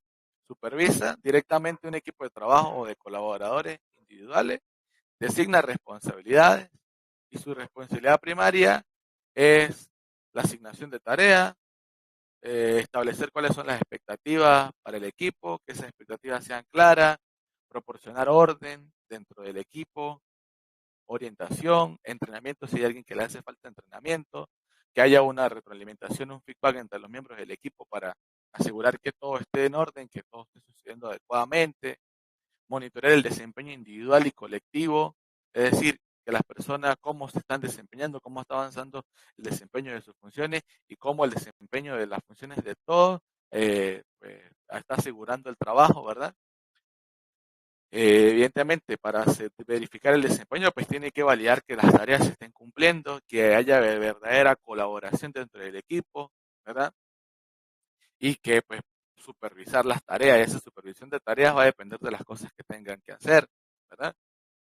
supervisa directamente un equipo de trabajo o de colaboradores individuales, designa responsabilidades y su responsabilidad primaria es la asignación de tareas, establecer cuáles son las expectativas para el equipo, que esas expectativas sean claras, proporcionar orden dentro del equipo, orientación, entrenamiento si hay alguien que le hace falta entrenamiento, que haya una retroalimentación, un feedback entre los miembros del equipo para asegurar que todo esté en orden, que todo esté sucediendo adecuadamente, monitorear el desempeño individual y colectivo, es decir, que las personas cómo se están desempeñando, cómo está avanzando el desempeño de sus funciones y cómo el desempeño de las funciones de todos pues, está asegurando el trabajo, ¿verdad? Evidentemente, para verificar el desempeño, pues tiene que validar que las tareas se estén cumpliendo, que haya verdadera colaboración dentro del equipo, ¿verdad? Y que pues supervisar las tareas. Esa supervisión de tareas va a depender de las cosas que tengan que hacer, ¿verdad?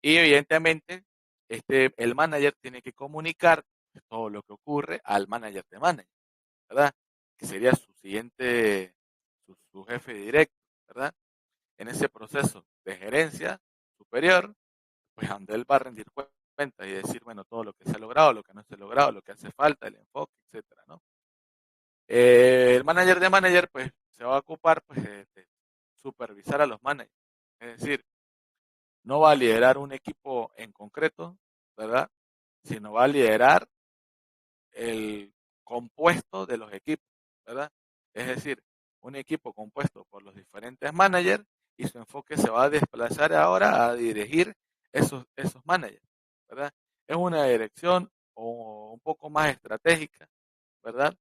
Y evidentemente, el manager tiene que comunicar todo lo que ocurre al manager de manager, ¿verdad? Que sería su siguiente, su jefe directo, ¿verdad? En ese proceso de gerencia superior, pues donde él va a rendir cuentas y decir, bueno, todo lo que se ha logrado, lo que no se ha logrado, lo que hace falta, el enfoque, etcétera, ¿no? El manager de manager, pues, se va a ocupar, pues, de supervisar a los managers. Es decir, no va a liderar un equipo en concreto, ¿verdad? Sino va a liderar el compuesto de los equipos, ¿verdad? Es decir, un equipo compuesto por los diferentes managers y su enfoque se va a desplazar ahora a dirigir esos managers, ¿verdad? Es una dirección un poco más estratégica, ¿verdad?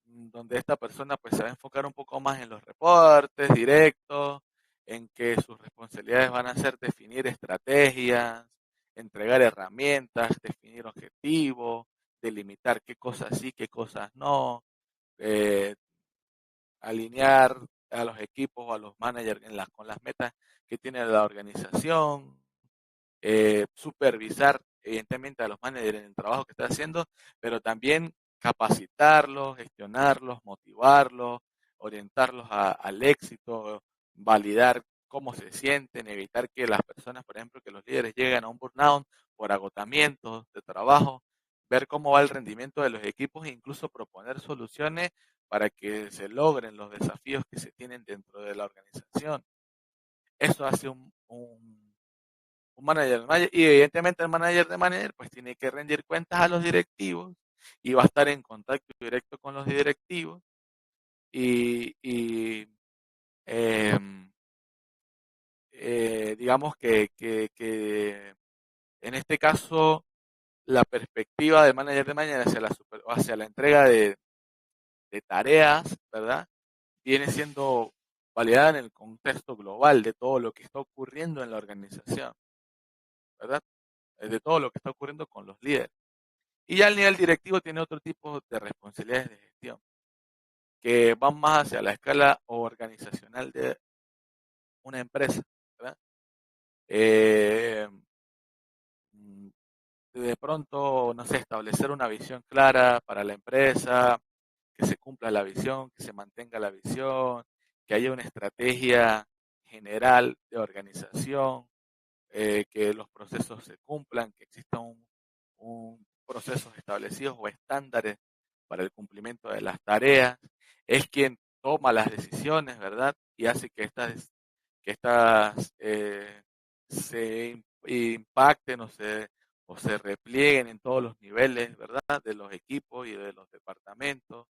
Donde esta persona pues se va a enfocar un poco más en los reportes directos, en que sus responsabilidades van a ser definir estrategias, entregar herramientas, definir objetivos, delimitar qué cosas sí, qué cosas no, eh, alinear a los equipos o a los managers con las metas que tiene la organización, supervisar evidentemente a los managers en el trabajo que está haciendo, pero también capacitarlos, gestionarlos, motivarlos, orientarlos al éxito, validar cómo se sienten, evitar que las personas, por ejemplo, que los líderes lleguen a un burnout por agotamiento de trabajo, ver cómo va el rendimiento de los equipos e incluso proponer soluciones para que se logren los desafíos que se tienen dentro de la organización. Eso hace un manager, y evidentemente el manager de manager pues tiene que rendir cuentas a los directivos y va a estar en contacto directo con los directivos y eh, digamos que en este caso la perspectiva del manager de manager hacia la entrega de tareas, ¿verdad? Viene siendo validada en el contexto global de todo lo que está ocurriendo en la organización, ¿verdad? De todo lo que está ocurriendo con los líderes. Y ya el nivel directivo tiene otro tipo de responsabilidades de gestión, que van más hacia la escala organizacional de una empresa, ¿verdad? Eh, de pronto, no sé, establecer una visión clara para la empresa, que se cumpla la visión, que se mantenga la visión, que haya una estrategia general de organización, que los procesos se cumplan, que existan un procesos establecidos o estándares para el cumplimiento de las tareas, es quien toma las decisiones, ¿verdad? Y hace que estas se impacten o se replieguen en todos los niveles, ¿verdad? De los equipos y de los departamentos.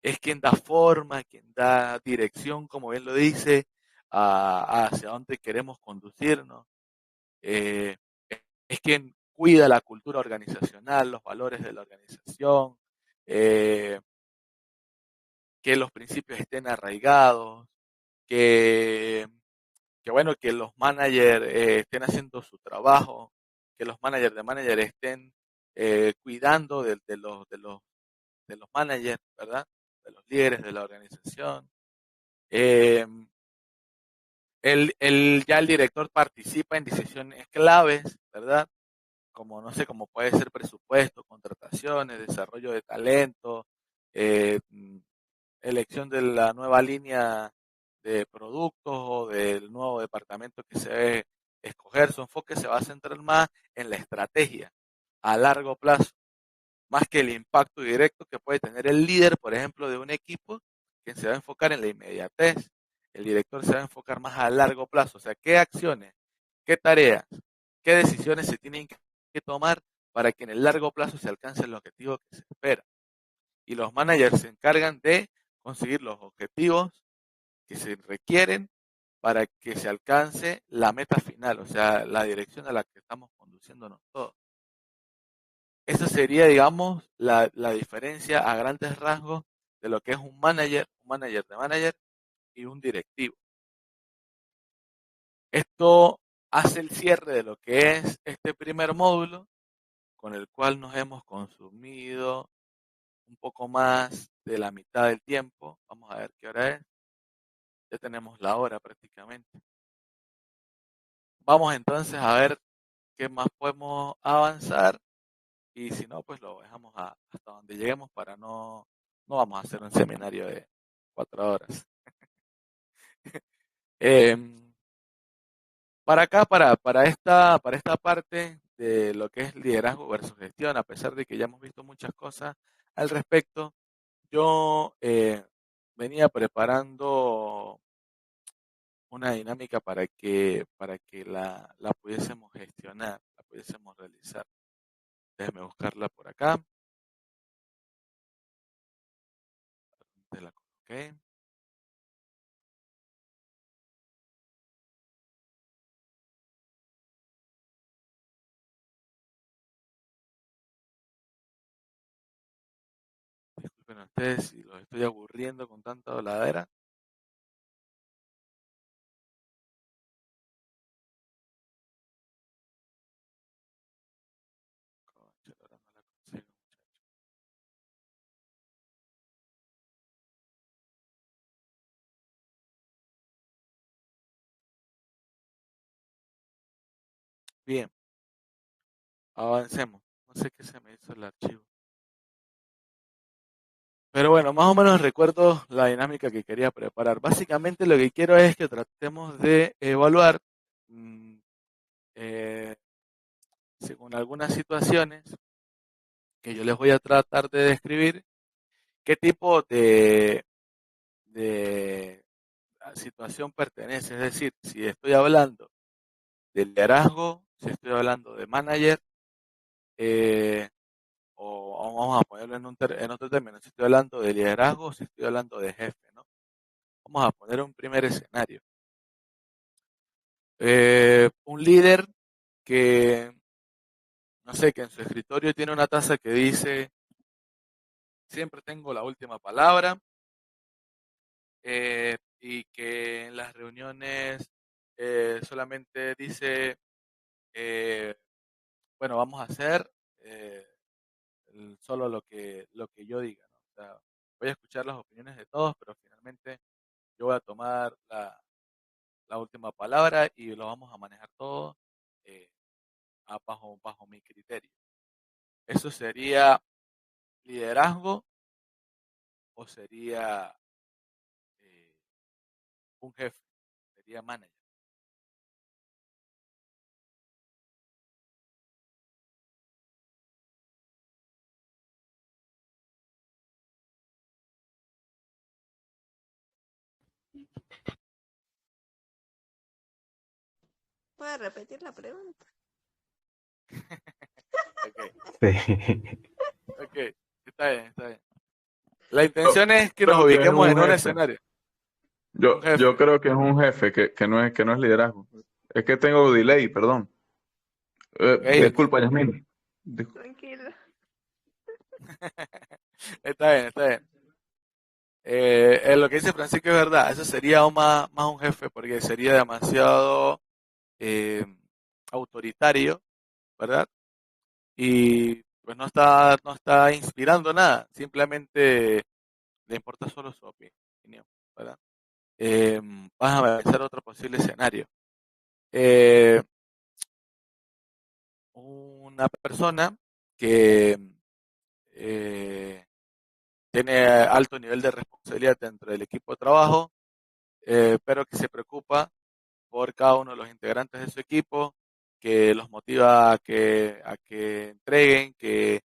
Es quien da forma, quien da dirección, como bien lo dice, hacia dónde queremos conducirnos. Eh, es quien cuida la cultura organizacional, los valores de la organización, eh, que los principios estén arraigados, que, bueno, que los managers estén haciendo su trabajo, que los managers de manager estén cuidando de los managers, ¿verdad? De los líderes de la organización. Eh, ya el director participa en decisiones claves, ¿verdad? Como, no sé, como puede ser presupuesto, contrataciones, desarrollo de talento, eh, elección de la nueva línea de productos o del nuevo departamento que se debe escoger. Su enfoque se va a centrar más en la estrategia a largo plazo, más que el impacto directo que puede tener el líder, por ejemplo, de un equipo, que se va a enfocar en la inmediatez. El director se va a enfocar más a largo plazo, o sea, qué acciones, qué tareas, qué decisiones se tienen que tomar para que en el largo plazo se alcance el objetivo que se espera. Y los managers se encargan de conseguir los objetivos que se requieren para que se alcance la meta final, o sea, la dirección a la que estamos conduciéndonos todos. Esa sería, digamos, la diferencia a grandes rasgos de lo que es un manager de manager y un directivo. Esto hace el cierre de lo que es este primer módulo, con el cual nos hemos consumido un poco más de la mitad del tiempo. Vamos a ver qué hora es. Ya tenemos la hora prácticamente. Vamos entonces a ver qué más podemos avanzar y si no, pues lo dejamos hasta donde lleguemos para no vamos a hacer un seminario de 4 horas. Em, para acá, para esta parte de lo que es liderazgo versus gestión, a pesar de que ya hemos visto muchas cosas al respecto, yo venía preparando una dinámica para que la pudiésemos gestionar, la pudiésemos realizar. Déjeme buscarla por acá. Te la coloqué. Disculpen ustedes si los estoy aburriendo con tanta voladera. Concha, ahora no la consigo, muchacho. Bien, avancemos. No sé qué se me hizo el archivo. Pero bueno, más o menos recuerdo la dinámica que quería preparar. Básicamente lo que quiero es que tratemos de evaluar, mm, eh, según algunas situaciones que yo les voy a tratar de describir, qué tipo de situación pertenece. Es decir, si estoy hablando de liderazgo, si estoy hablando de manager, eh, o vamos a ponerlo en otro término, si estoy hablando de liderazgo, si estoy hablando de jefe, ¿no? Vamos a poner un primer escenario. Un líder que, no sé, que en su escritorio tiene una taza que dice, siempre tengo la última palabra, y que en las reuniones solamente dice, eh, bueno, vamos a hacer solo lo que yo diga, ¿no? O sea, voy a escuchar las opiniones de todos, pero finalmente yo voy a tomar la última palabra y lo vamos a manejar todo eh, bajo mi criterio. ¿Eso sería liderazgo o sería eh, un jefe? Sería manager. ¿Puede repetir la pregunta? Ok, Sí. ok, está bien, está bien. La intención es que nos Creo que es ubiquemos un en un jefe. escenario, un Yo jefe. creo que es un jefe, que no es liderazgo. Es que tengo delay, perdón. Ok, ok. Disculpa, Yasmin. Tranquilo. Está bien, está bien. Lo que dice Francisco es verdad, eso sería más un jefe porque sería demasiado eh, autoritario, ¿verdad? Y pues no está inspirando nada, simplemente le importa solo su opinión, ¿verdad? Eh, Vas a pensar otro posible escenario. Eh, una persona que eh, tiene alto nivel de responsabilidad dentro del equipo de trabajo, pero que se preocupa por cada uno de los integrantes de su equipo, que los motiva a que entreguen, que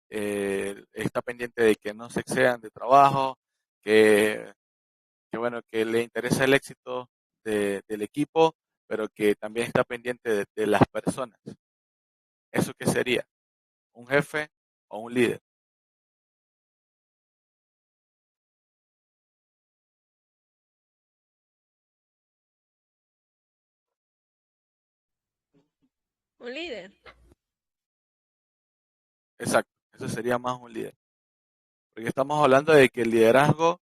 está pendiente de que no se excedan de trabajo, que, que bueno, que le interesa el éxito del equipo, pero que también está pendiente de las personas. ¿Eso qué sería? ¿Un jefe o un líder? Un líder. Exacto, eso sería más un líder. Porque estamos hablando de que el liderazgo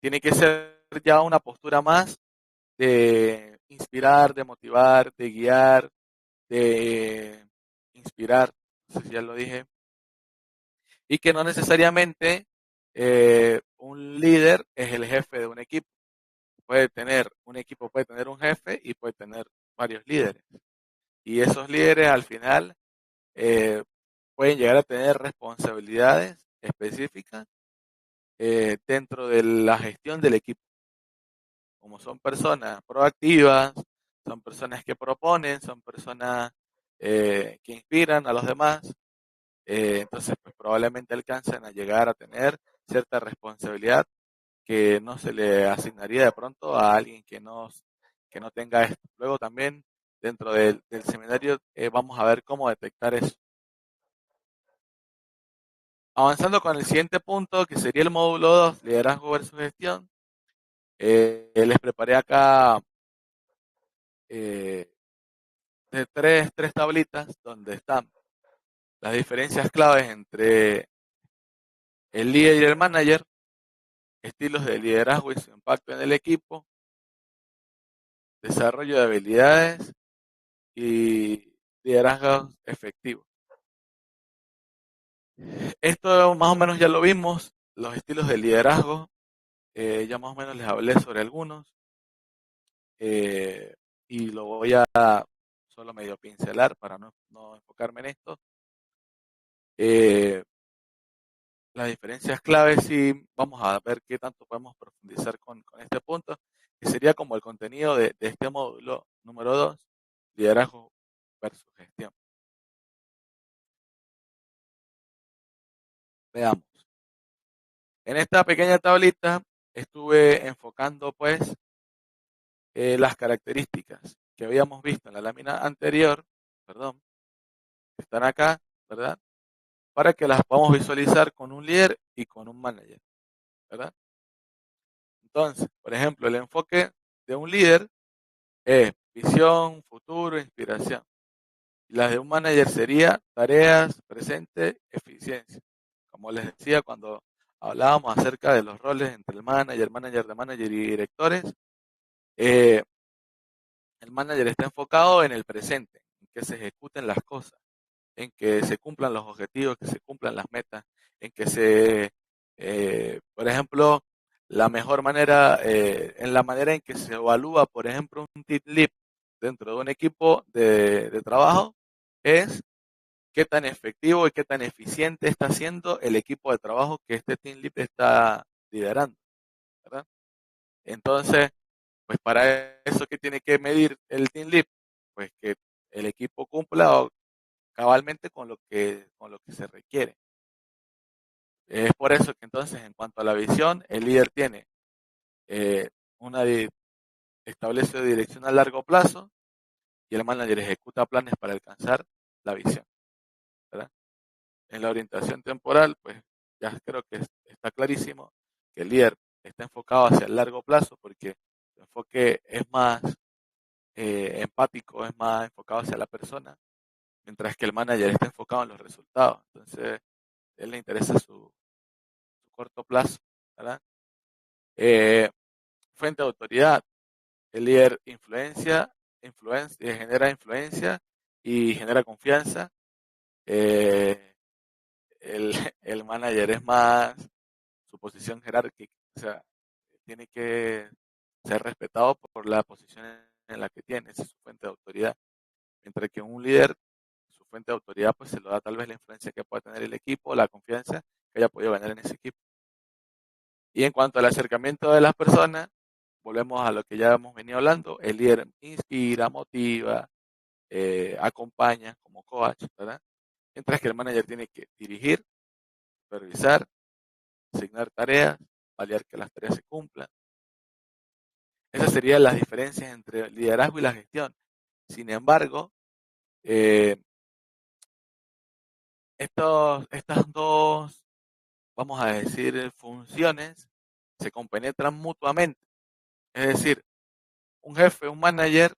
tiene que ser ya una postura más de inspirar, de motivar, de guiar, de inspirar, no sé si ya lo dije, y que no necesariamente un líder es el jefe de un equipo. Un equipo puede tener un jefe y puede tener varios líderes. Y esos líderes al final eh, pueden llegar a tener responsabilidades específicas dentro de la gestión del equipo. Como son personas proactivas, son personas que proponen, son personas que inspiran a los demás, entonces pues probablemente alcancen a llegar a tener cierta responsabilidad que no se le asignaría de pronto a alguien que no tenga esto. Luego también dentro del seminario vamos a ver cómo detectar eso. Avanzando con el siguiente punto, que sería el módulo 2, liderazgo versus gestión. Les preparé acá eh, de tres tablitas donde están las diferencias claves entre el líder y el manager, estilos de liderazgo y su impacto en el equipo, desarrollo de habilidades y liderazgo efectivo. Esto más o menos ya lo vimos, los estilos de liderazgo, ya más o menos les hablé sobre algunos eh, y lo voy a solo medio pincelar para no enfocarme en esto. Eh, las diferencias claves y vamos a ver qué tanto podemos profundizar con este punto, que sería como el contenido de este módulo número 2, liderazgo versus gestión. Veamos. En esta pequeña tablita estuve enfocando pues las características que habíamos visto en la lámina anterior, perdón, que están acá, ¿verdad? Para que las podamos visualizar con un líder y con un manager, ¿verdad? Entonces, por ejemplo, el enfoque de un líder es visión, futuro, inspiración. Y las de un manager sería tareas, presente, eficiencia. Como les decía cuando hablábamos acerca de los roles entre el manager de manager y directores, eh, el manager está enfocado en el presente, en que se ejecuten las cosas, en que se cumplan los objetivos, que se cumplan las metas, en que por ejemplo, en la manera en que se evalúa, por ejemplo, un team lead dentro de un equipo de trabajo, es qué tan efectivo y qué tan eficiente está siendo el equipo de trabajo que este team lead está liderando, ¿verdad? Entonces, pues para eso, ¿qué tiene que medir el team lead? Pues que el equipo cumpla cabalmente con lo que se requiere. Es por eso que entonces, en cuanto a la visión, el líder tiene eh, una establece dirección a largo plazo y el manager ejecuta planes para alcanzar la visión, ¿verdad? En la orientación temporal, pues ya creo que está clarísimo que el líder está enfocado hacia el largo plazo porque su enfoque es más empático, es más enfocado hacia la persona, mientras que el manager está enfocado en los resultados. Entonces, a él le interesa su corto plazo, ¿verdad? Eh, Fuente de autoridad. El líder genera influencia y genera confianza. Eh, el, el manager es más su posición jerárquica, o sea, tiene que ser respetado por la posición en la que tiene, esa es su fuente de autoridad. Mientras que un líder, su fuente de autoridad, pues se lo da tal vez la influencia que pueda tener el equipo, la confianza que haya podido ganar en ese equipo. Y en cuanto al acercamiento de las personas, volvemos a lo que ya hemos venido hablando, el líder inspira, motiva, acompaña como coach, ¿verdad? Mientras que el manager tiene que dirigir, supervisar, asignar tareas, validar que las tareas se cumplan. Esas serían las diferencias entre el liderazgo y la gestión. Sin embargo, eh, estas dos, vamos a decir, funciones se compenetran mutuamente. Es decir, un jefe, un manager,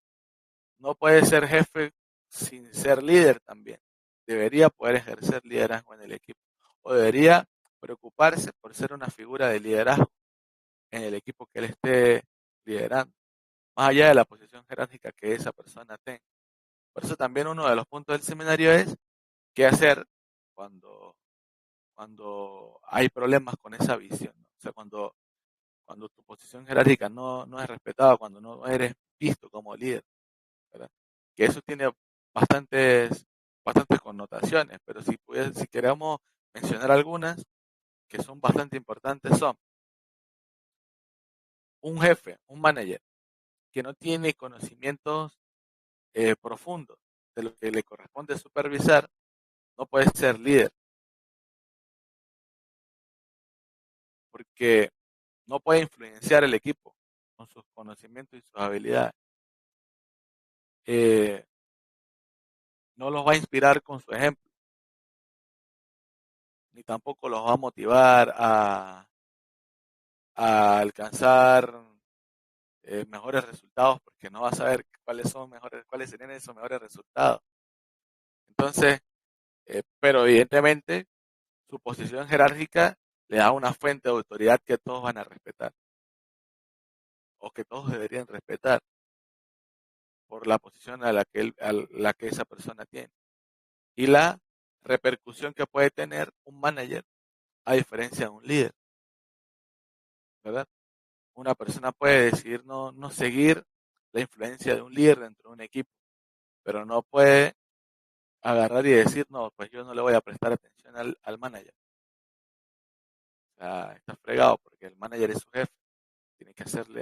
no puede ser jefe sin ser líder también. Debería poder ejercer liderazgo en el equipo. O debería preocuparse por ser una figura de liderazgo en el equipo que él esté liderando, más allá de la posición jerárquica que esa persona tenga. Por eso también uno de los puntos del seminario es qué hacer cuando, cuando hay problemas con esa visión, ¿no? O sea, cuando tu posición jerárquica no es respetada, cuando no eres visto como líder, ¿verdad? Que eso tiene bastantes connotaciones, pero si queremos mencionar algunas que son bastante importantes son un jefe, un manager, que no tiene conocimientos profundos de lo que le corresponde supervisar, no puede ser líder, porque no puede influenciar el equipo con sus conocimientos y sus habilidades. Eh, no los va a inspirar con su ejemplo, ni tampoco los va a motivar a alcanzar mejores resultados, porque no va a saber cuáles serían esos mejores resultados. Entonces, pero evidentemente su posición jerárquica le da una fuente de autoridad que todos van a respetar, o que todos deberían respetar por la posición a la que esa persona tiene. Y la repercusión que puede tener un manager a diferencia de un líder, ¿verdad? Una persona puede decidir no seguir la influencia de un líder dentro de un equipo, pero no puede agarrar y decir, no, pues yo no le voy a prestar atención al manager. O sea, está fregado porque el manager es su jefe,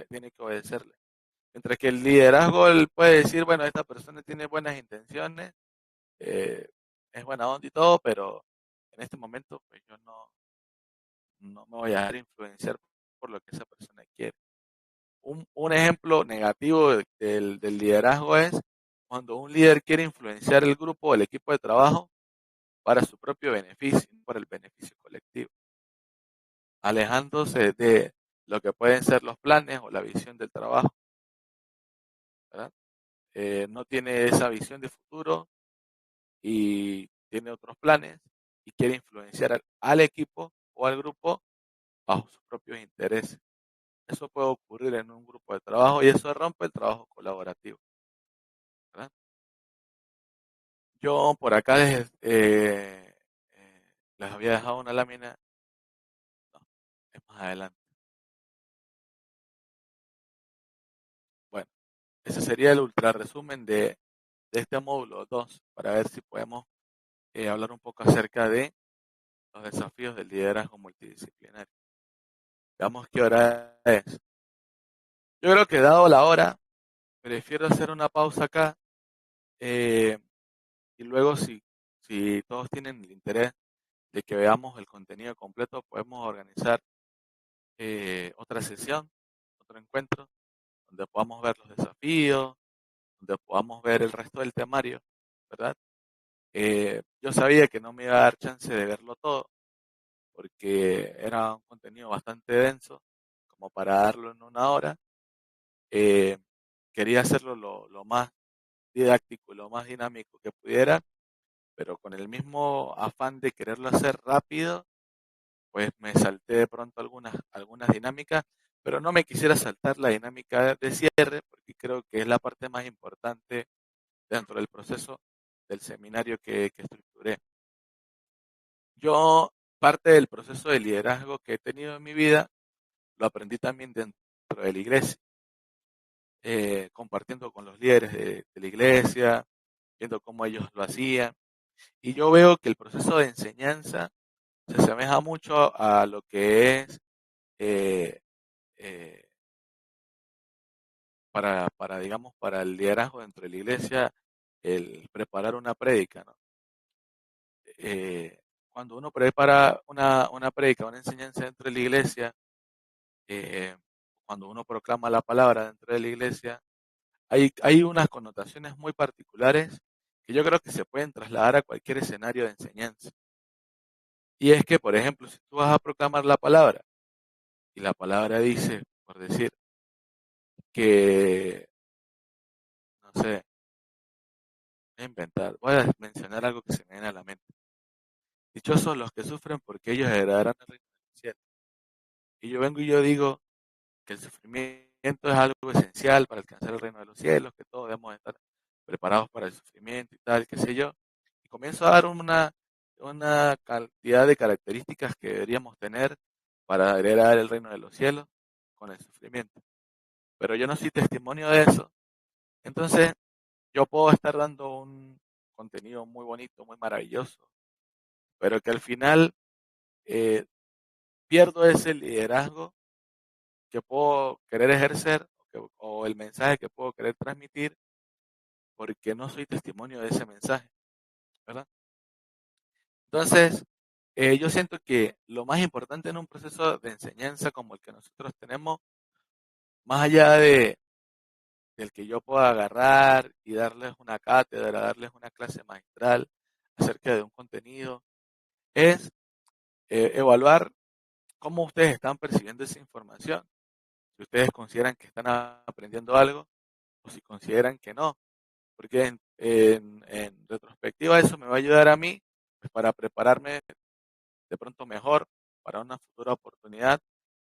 tiene que obedecerle. Mientras que el liderazgo, él puede decir, bueno, esta persona tiene buenas intenciones, eh, es buena onda y todo, pero en este momento pues yo no me voy a dejar influenciar por lo que esa persona quiere. Un ejemplo negativo del liderazgo es cuando un líder quiere influenciar el grupo o el equipo de trabajo para su propio beneficio, para el beneficio colectivo, alejándose de lo que pueden ser los planes o la visión del trabajo, ¿verdad? No tiene esa visión de futuro y tiene otros planes y quiere influenciar al equipo o al grupo bajo sus propios intereses. Eso puede ocurrir en un grupo de trabajo y eso rompe el trabajo colaborativo, ¿verdad? Yo por acá les había dejado una lámina, no, es más adelante. Bueno, ese sería el ultra resumen de este módulo 2 para ver si podemos hablar un poco acerca de los desafíos del liderazgo multidisciplinario. Veamos qué hora es. Yo creo que dado la hora, prefiero hacer una pausa acá eh, y luego si todos tienen el interés de que veamos el contenido completo, podemos organizar otra otro encuentro donde podamos ver los desafíos, donde podamos ver el resto del temario, ¿verdad? Yo sabía que no me iba a dar chance de verlo todo, porque era un contenido bastante denso, como para darlo en una hora. Eh, Quería hacerlo lo más didáctico y lo más dinámico que pudiera, pero con el mismo afán de quererlo hacer rápido, pues me salté de pronto algunas dinámicas, pero no me quisiera saltar la dinámica de cierre, porque creo que es la parte más importante dentro del proceso del seminario que estructuré. Yo, parte del proceso de liderazgo que he tenido en mi vida, lo aprendí también dentro de la iglesia, compartiendo con los líderes de la iglesia, viendo cómo ellos lo hacían. Y yo veo que el proceso de enseñanza se asemeja mucho a lo que es eh, eh, digamos, para el liderazgo dentro de la iglesia, el preparar una prédica, ¿no? Eh, Cuando uno prepara una prédica, una enseñanza dentro de la iglesia, eh, cuando uno proclama la palabra dentro de la iglesia, hay unas connotaciones muy particulares que yo creo que se pueden trasladar a cualquier escenario de enseñanza. Y es que, por ejemplo, si tú vas a proclamar la palabra y la palabra dice, por decir, que, no sé, voy a inventar, voy a mencionar algo que se me viene a la mente. Dichosos los que sufren porque ellos heredarán el reino de los cielos. Y yo vengo y yo digo que el sufrimiento es algo esencial para alcanzar el reino de los cielos, que todos debemos estar preparados para el sufrimiento y tal, qué sé yo. Y comienzo a dar una cantidad de características que deberíamos tener para heredar el reino de los cielos con el sufrimiento. Pero yo no soy testimonio de eso. Entonces, yo puedo estar dando un contenido muy bonito, muy maravilloso, pero que al final eh, pierdo ese liderazgo que puedo querer ejercer o el mensaje que puedo querer transmitir porque no soy testimonio de ese mensaje, ¿verdad? Entonces, yo siento que lo más importante en un proceso de enseñanza como el que nosotros tenemos, más allá del que yo pueda agarrar y darles una cátedra, darles una clase magistral acerca de un contenido, es evaluar cómo ustedes están percibiendo esa información. Si ustedes consideran que están aprendiendo algo o si consideran que no. Porque en retrospectiva eso me va a ayudar a mí pues, para prepararme de pronto mejor para una futura oportunidad,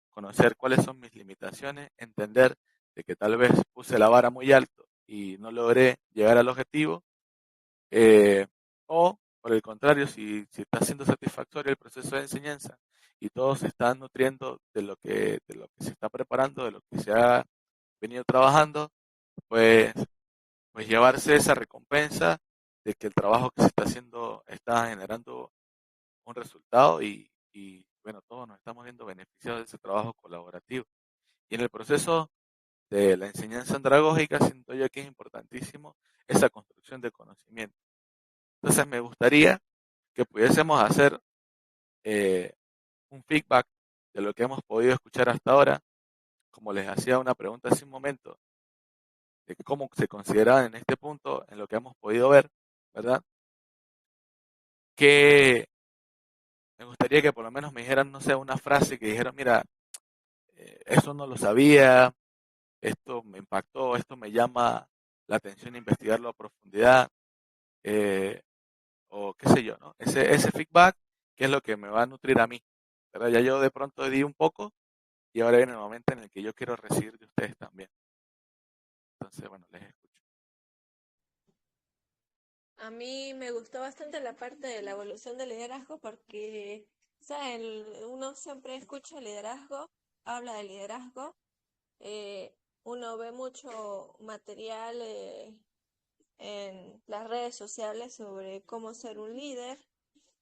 conocer cuáles son mis limitaciones, entender de que tal vez puse la vara muy alto y no logré llegar al objetivo, eh, o por el contrario, si está siendo satisfactorio el proceso de enseñanza y todos se están nutriendo de lo que se está preparando, de lo que se ha venido trabajando, pues llevarse esa recompensa de que el trabajo que se está haciendo está generando un resultado bueno, todos nos estamos viendo beneficiados de ese trabajo colaborativo. Y en el proceso de la enseñanza andragógica siento yo que es importantísimo esa construcción de conocimiento. Entonces me gustaría que pudiésemos hacer eh, un feedback de lo que hemos podido escuchar hasta ahora, como les hacía una pregunta hace un momento, de cómo se consideraban en este punto, en lo que hemos podido ver, ¿verdad? Que me gustaría que por lo menos me dijeran, no sé, una frase que dijeran, mira, eso no lo sabía, esto me impactó, esto me llama la atención investigarlo a profundidad, eh, o qué sé yo, ¿no? Ese feedback, que es lo que me va a nutrir a mí, ¿verdad? Ya yo de pronto di un poco y ahora viene el momento en el que yo quiero recibir de ustedes también. Entonces, bueno, les escucho. A mí me gustó bastante la parte de la evolución del liderazgo porque, ¿sabes? Uno siempre escucha liderazgo, habla de liderazgo, eh, uno ve mucho material en las redes sociales sobre cómo ser un líder,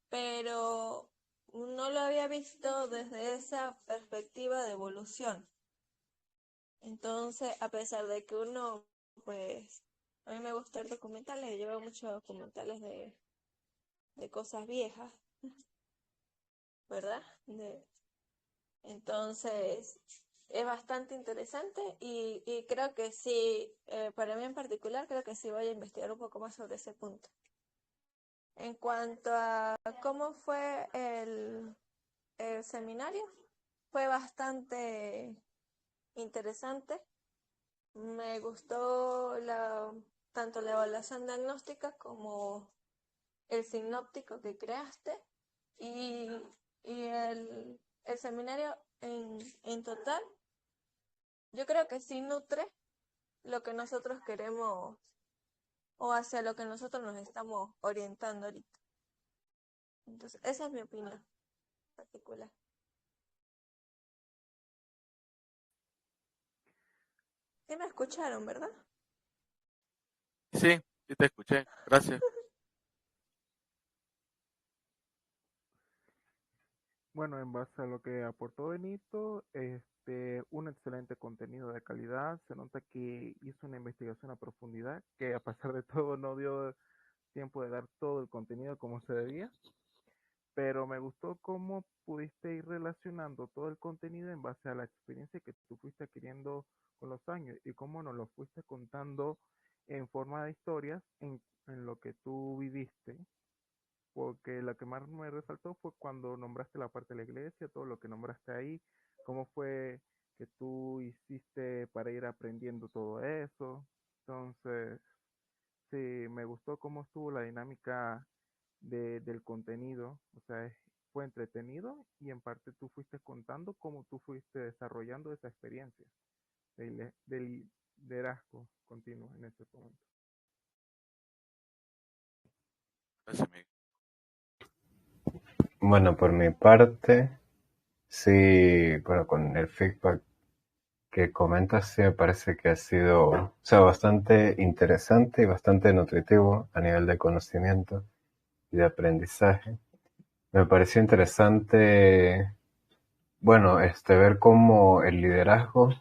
pero no lo había visto desde esa perspectiva de evolución. Entonces, a pesar de que uno, pues, a mí me gustan documentales, yo veo muchos documentales de cosas viejas, ¿verdad? Entonces, es bastante interesante y creo que sí, para mí en particular, creo que sí voy a investigar un poco más sobre ese punto. En cuanto a cómo fue el seminario, fue bastante interesante. Me gustó tanto la evaluación diagnóstica como el sinóptico que creaste y, y el seminario en total. Yo creo que sí nutre lo que nosotros queremos o hacia lo que nosotros nos estamos orientando ahorita. Entonces, esa es mi opinión particular. Sí me escucharon, ¿verdad? Sí, sí te escuché. Gracias. Bueno, en base a lo que aportó Benito, un excelente contenido de calidad. Se nota que hizo una investigación a profundidad, que a pesar de todo no dio tiempo de dar todo el contenido como se debía, pero me gustó cómo pudiste ir relacionando todo el contenido en base a la experiencia que tú fuiste adquiriendo con los años y cómo nos lo fuiste contando en forma de historias en lo que tú viviste, porque la que más me resaltó fue cuando nombraste la parte de la iglesia, todo lo que nombraste ahí, cómo fue que tú hiciste para ir aprendiendo todo eso. Entonces, sí, me gustó cómo estuvo la dinámica del contenido, o sea, fue entretenido y en parte tú fuiste contando cómo tú fuiste desarrollando esa experiencia del liderazgo continuo en ese momento. Gracias, Miguel. Bueno, por mi parte, sí, bueno, con el feedback que comentas, sí me parece que ha sido, o sea, bastante interesante y bastante nutritivo a nivel de conocimiento y de aprendizaje. Me pareció interesante, bueno, ver cómo el liderazgo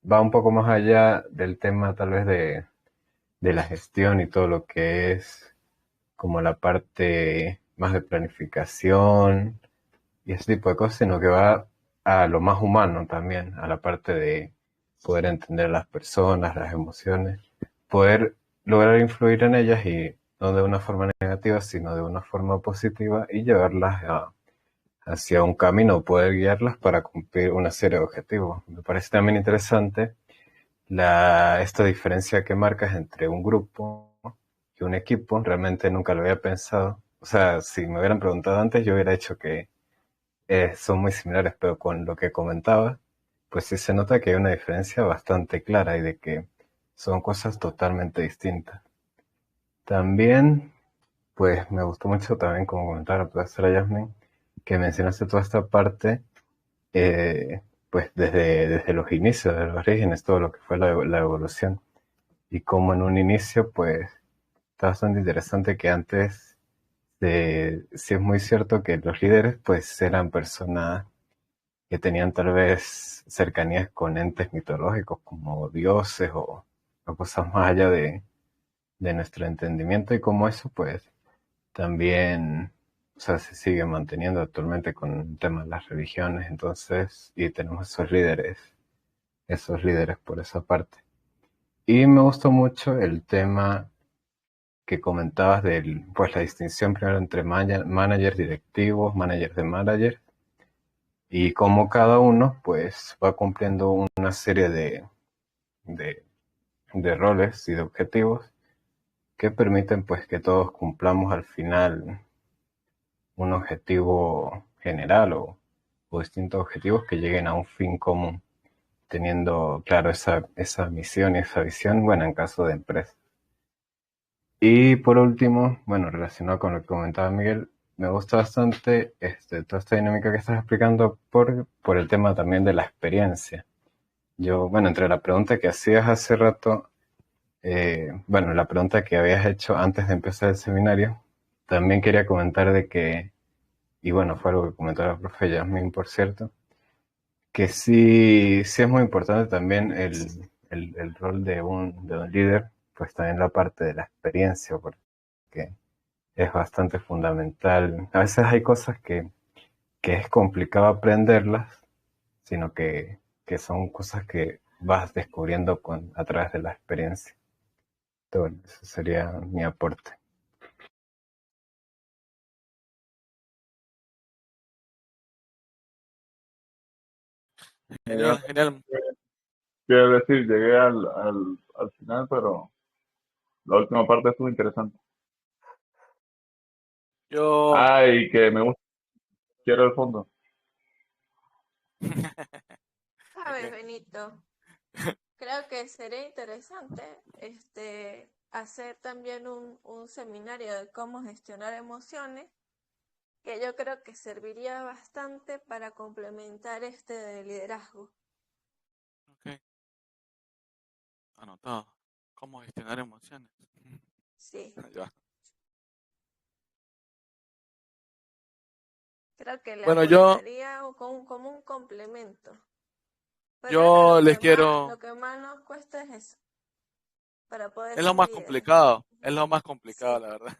va un poco más allá del tema tal vez de la gestión y todo lo que es como la parte más de planificación y ese tipo de cosas, sino que va a lo más humano también, a la parte de poder entender a las personas, las emociones, poder lograr influir en ellas y no de una forma negativa, sino de una forma positiva y llevarlas hacia un camino, poder guiarlas para cumplir una serie de objetivos. Me parece también interesante esta diferencia que marcas entre un grupo y un equipo. Realmente nunca lo había pensado. O sea, si me hubieran preguntado antes, yo hubiera dicho que son muy similares, pero con lo que comentaba, pues sí se nota que hay una diferencia bastante clara y de que son cosas totalmente distintas. También, pues me gustó mucho también, como comentaba la profesora Yasmin, que mencionaste toda esta parte, pues desde los inicios, de los orígenes, todo lo que fue la evolución. Y como en un inicio, pues está bastante interesante que antes, sí es muy cierto que los líderes pues eran personas que tenían tal vez cercanías con entes mitológicos como dioses o cosas más allá de nuestro entendimiento y como eso pues también, o sea, se sigue manteniendo actualmente con el tema de las religiones, entonces, y tenemos esos líderes por esa parte. Y me gustó mucho el tema que comentabas pues la distinción primero entre managers directivos, managers de managers, y cómo cada uno pues va cumpliendo una serie de, de roles y de objetivos que permiten pues que todos cumplamos al final un objetivo general o distintos objetivos que lleguen a un fin común, teniendo claro esa misión y esa visión, bueno, en caso de empresa. Y por último, bueno, relacionado con lo que comentaba Miguel, me gusta bastante toda esta dinámica que estás explicando por el tema también de la experiencia. Yo, bueno, entre la pregunta que hacías hace rato, bueno, la pregunta que habías hecho antes de empezar el seminario, también quería comentar de que, y bueno, fue algo que comentó la profe Yasmin, por cierto, que sí es muy importante también el rol de un líder, pues también la parte de la experiencia, porque es bastante fundamental. A veces hay cosas que es complicado aprenderlas, sino que que son cosas que vas descubriendo a través de la experiencia. Entonces, bueno, eso sería mi aporte. Genial, genial. Quiero decir, llegué al final, pero la última parte estuvo interesante. Yo, Ay, que me gusta, quiero el fondo. ¿Sabes, ok, Benito? Creo que sería interesante hacer también un seminario de cómo gestionar emociones, que yo creo que serviría bastante para complementar este de liderazgo. ok, anotado. ¿Cómo gestionar emociones? Sí, Ya. creo que le Bueno, yo, aportaría como un complemento. Pero creo que yo les quiero, lo que más nos cuesta es eso, para poder es lo ser más líderes. complicado, es lo más complicado, Sí, la verdad.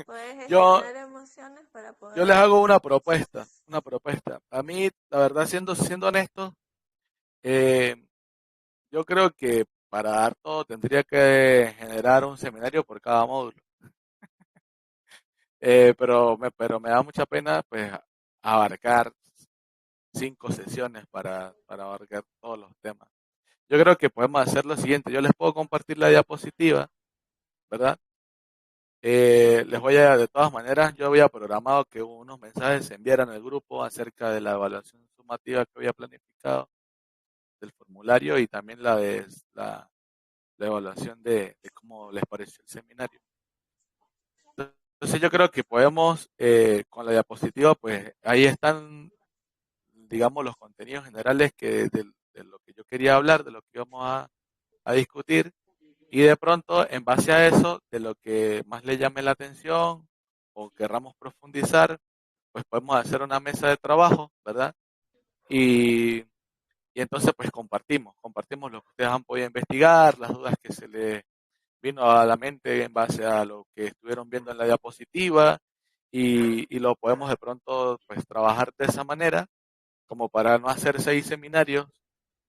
poder Yo, gestionar emociones para yo les poder hago tomar una conciencia. propuesta, una propuesta. A mí, la verdad, siendo honesto, eh, yo creo que para dar todo tendría que generar un seminario por cada módulo. Pero me da mucha pena, pues, abarcar 5 sesiones para abarcar todos los temas. Yo creo que podemos hacer lo siguiente. Yo les puedo compartir la diapositiva, ¿verdad? De todas maneras, yo había programado que unos mensajes se enviaran al grupo acerca de la evaluación sumativa que había planificado del formulario y también la evaluación de cómo les pareció el seminario. Entonces yo creo que podemos, con la diapositiva, pues ahí están, digamos, los contenidos generales de lo que yo quería hablar, de lo que íbamos a discutir. Y de pronto, en base a eso, de lo que más le llame la atención o querramos profundizar, pues podemos hacer una mesa de trabajo, ¿verdad? Y, y entonces pues compartimos lo que ustedes han podido investigar, las dudas que se les vino a la mente en base a lo que estuvieron viendo en la diapositiva y lo podemos de pronto pues trabajar de esa manera, como para no hacer 6 seminarios,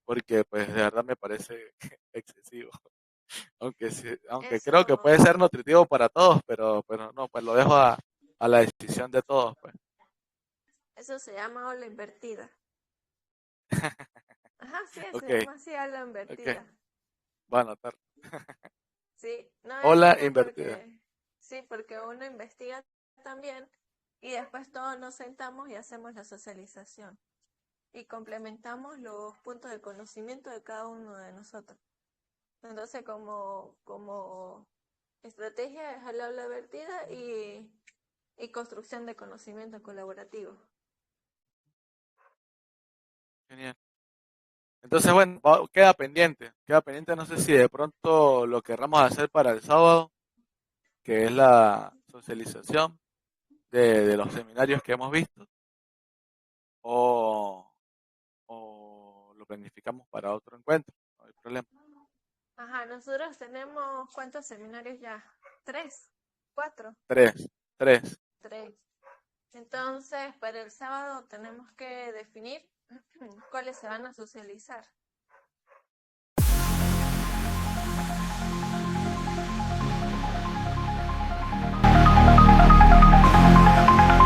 porque pues de verdad me parece excesivo. Aunque creo que Eso, puede ser nutritivo para todos, pero no, pues lo dejo a la decisión de todos, pues. eso se llama ola invertida. Ajá, sí, se Ok, llama así ola ok, invertida. voy a anotar. Sí, no es Hola como invertida. porque, sí, porque uno investiga también y después todos nos sentamos y hacemos la socialización y complementamos los puntos de conocimiento de cada uno de nosotros. Entonces, como estrategia es el aula vertida y construcción de conocimiento colaborativo. Genial. Entonces, bueno, queda pendiente, no sé si de pronto lo querramos hacer para el sábado, que es la socialización de los seminarios que hemos visto, o, o lo planificamos para otro encuentro, no hay problema. Ajá, nosotros tenemos ¿cuántos seminarios ya? 3, 4, 3. 3. Entonces, para el sábado tenemos que definir cuáles se van a socializar.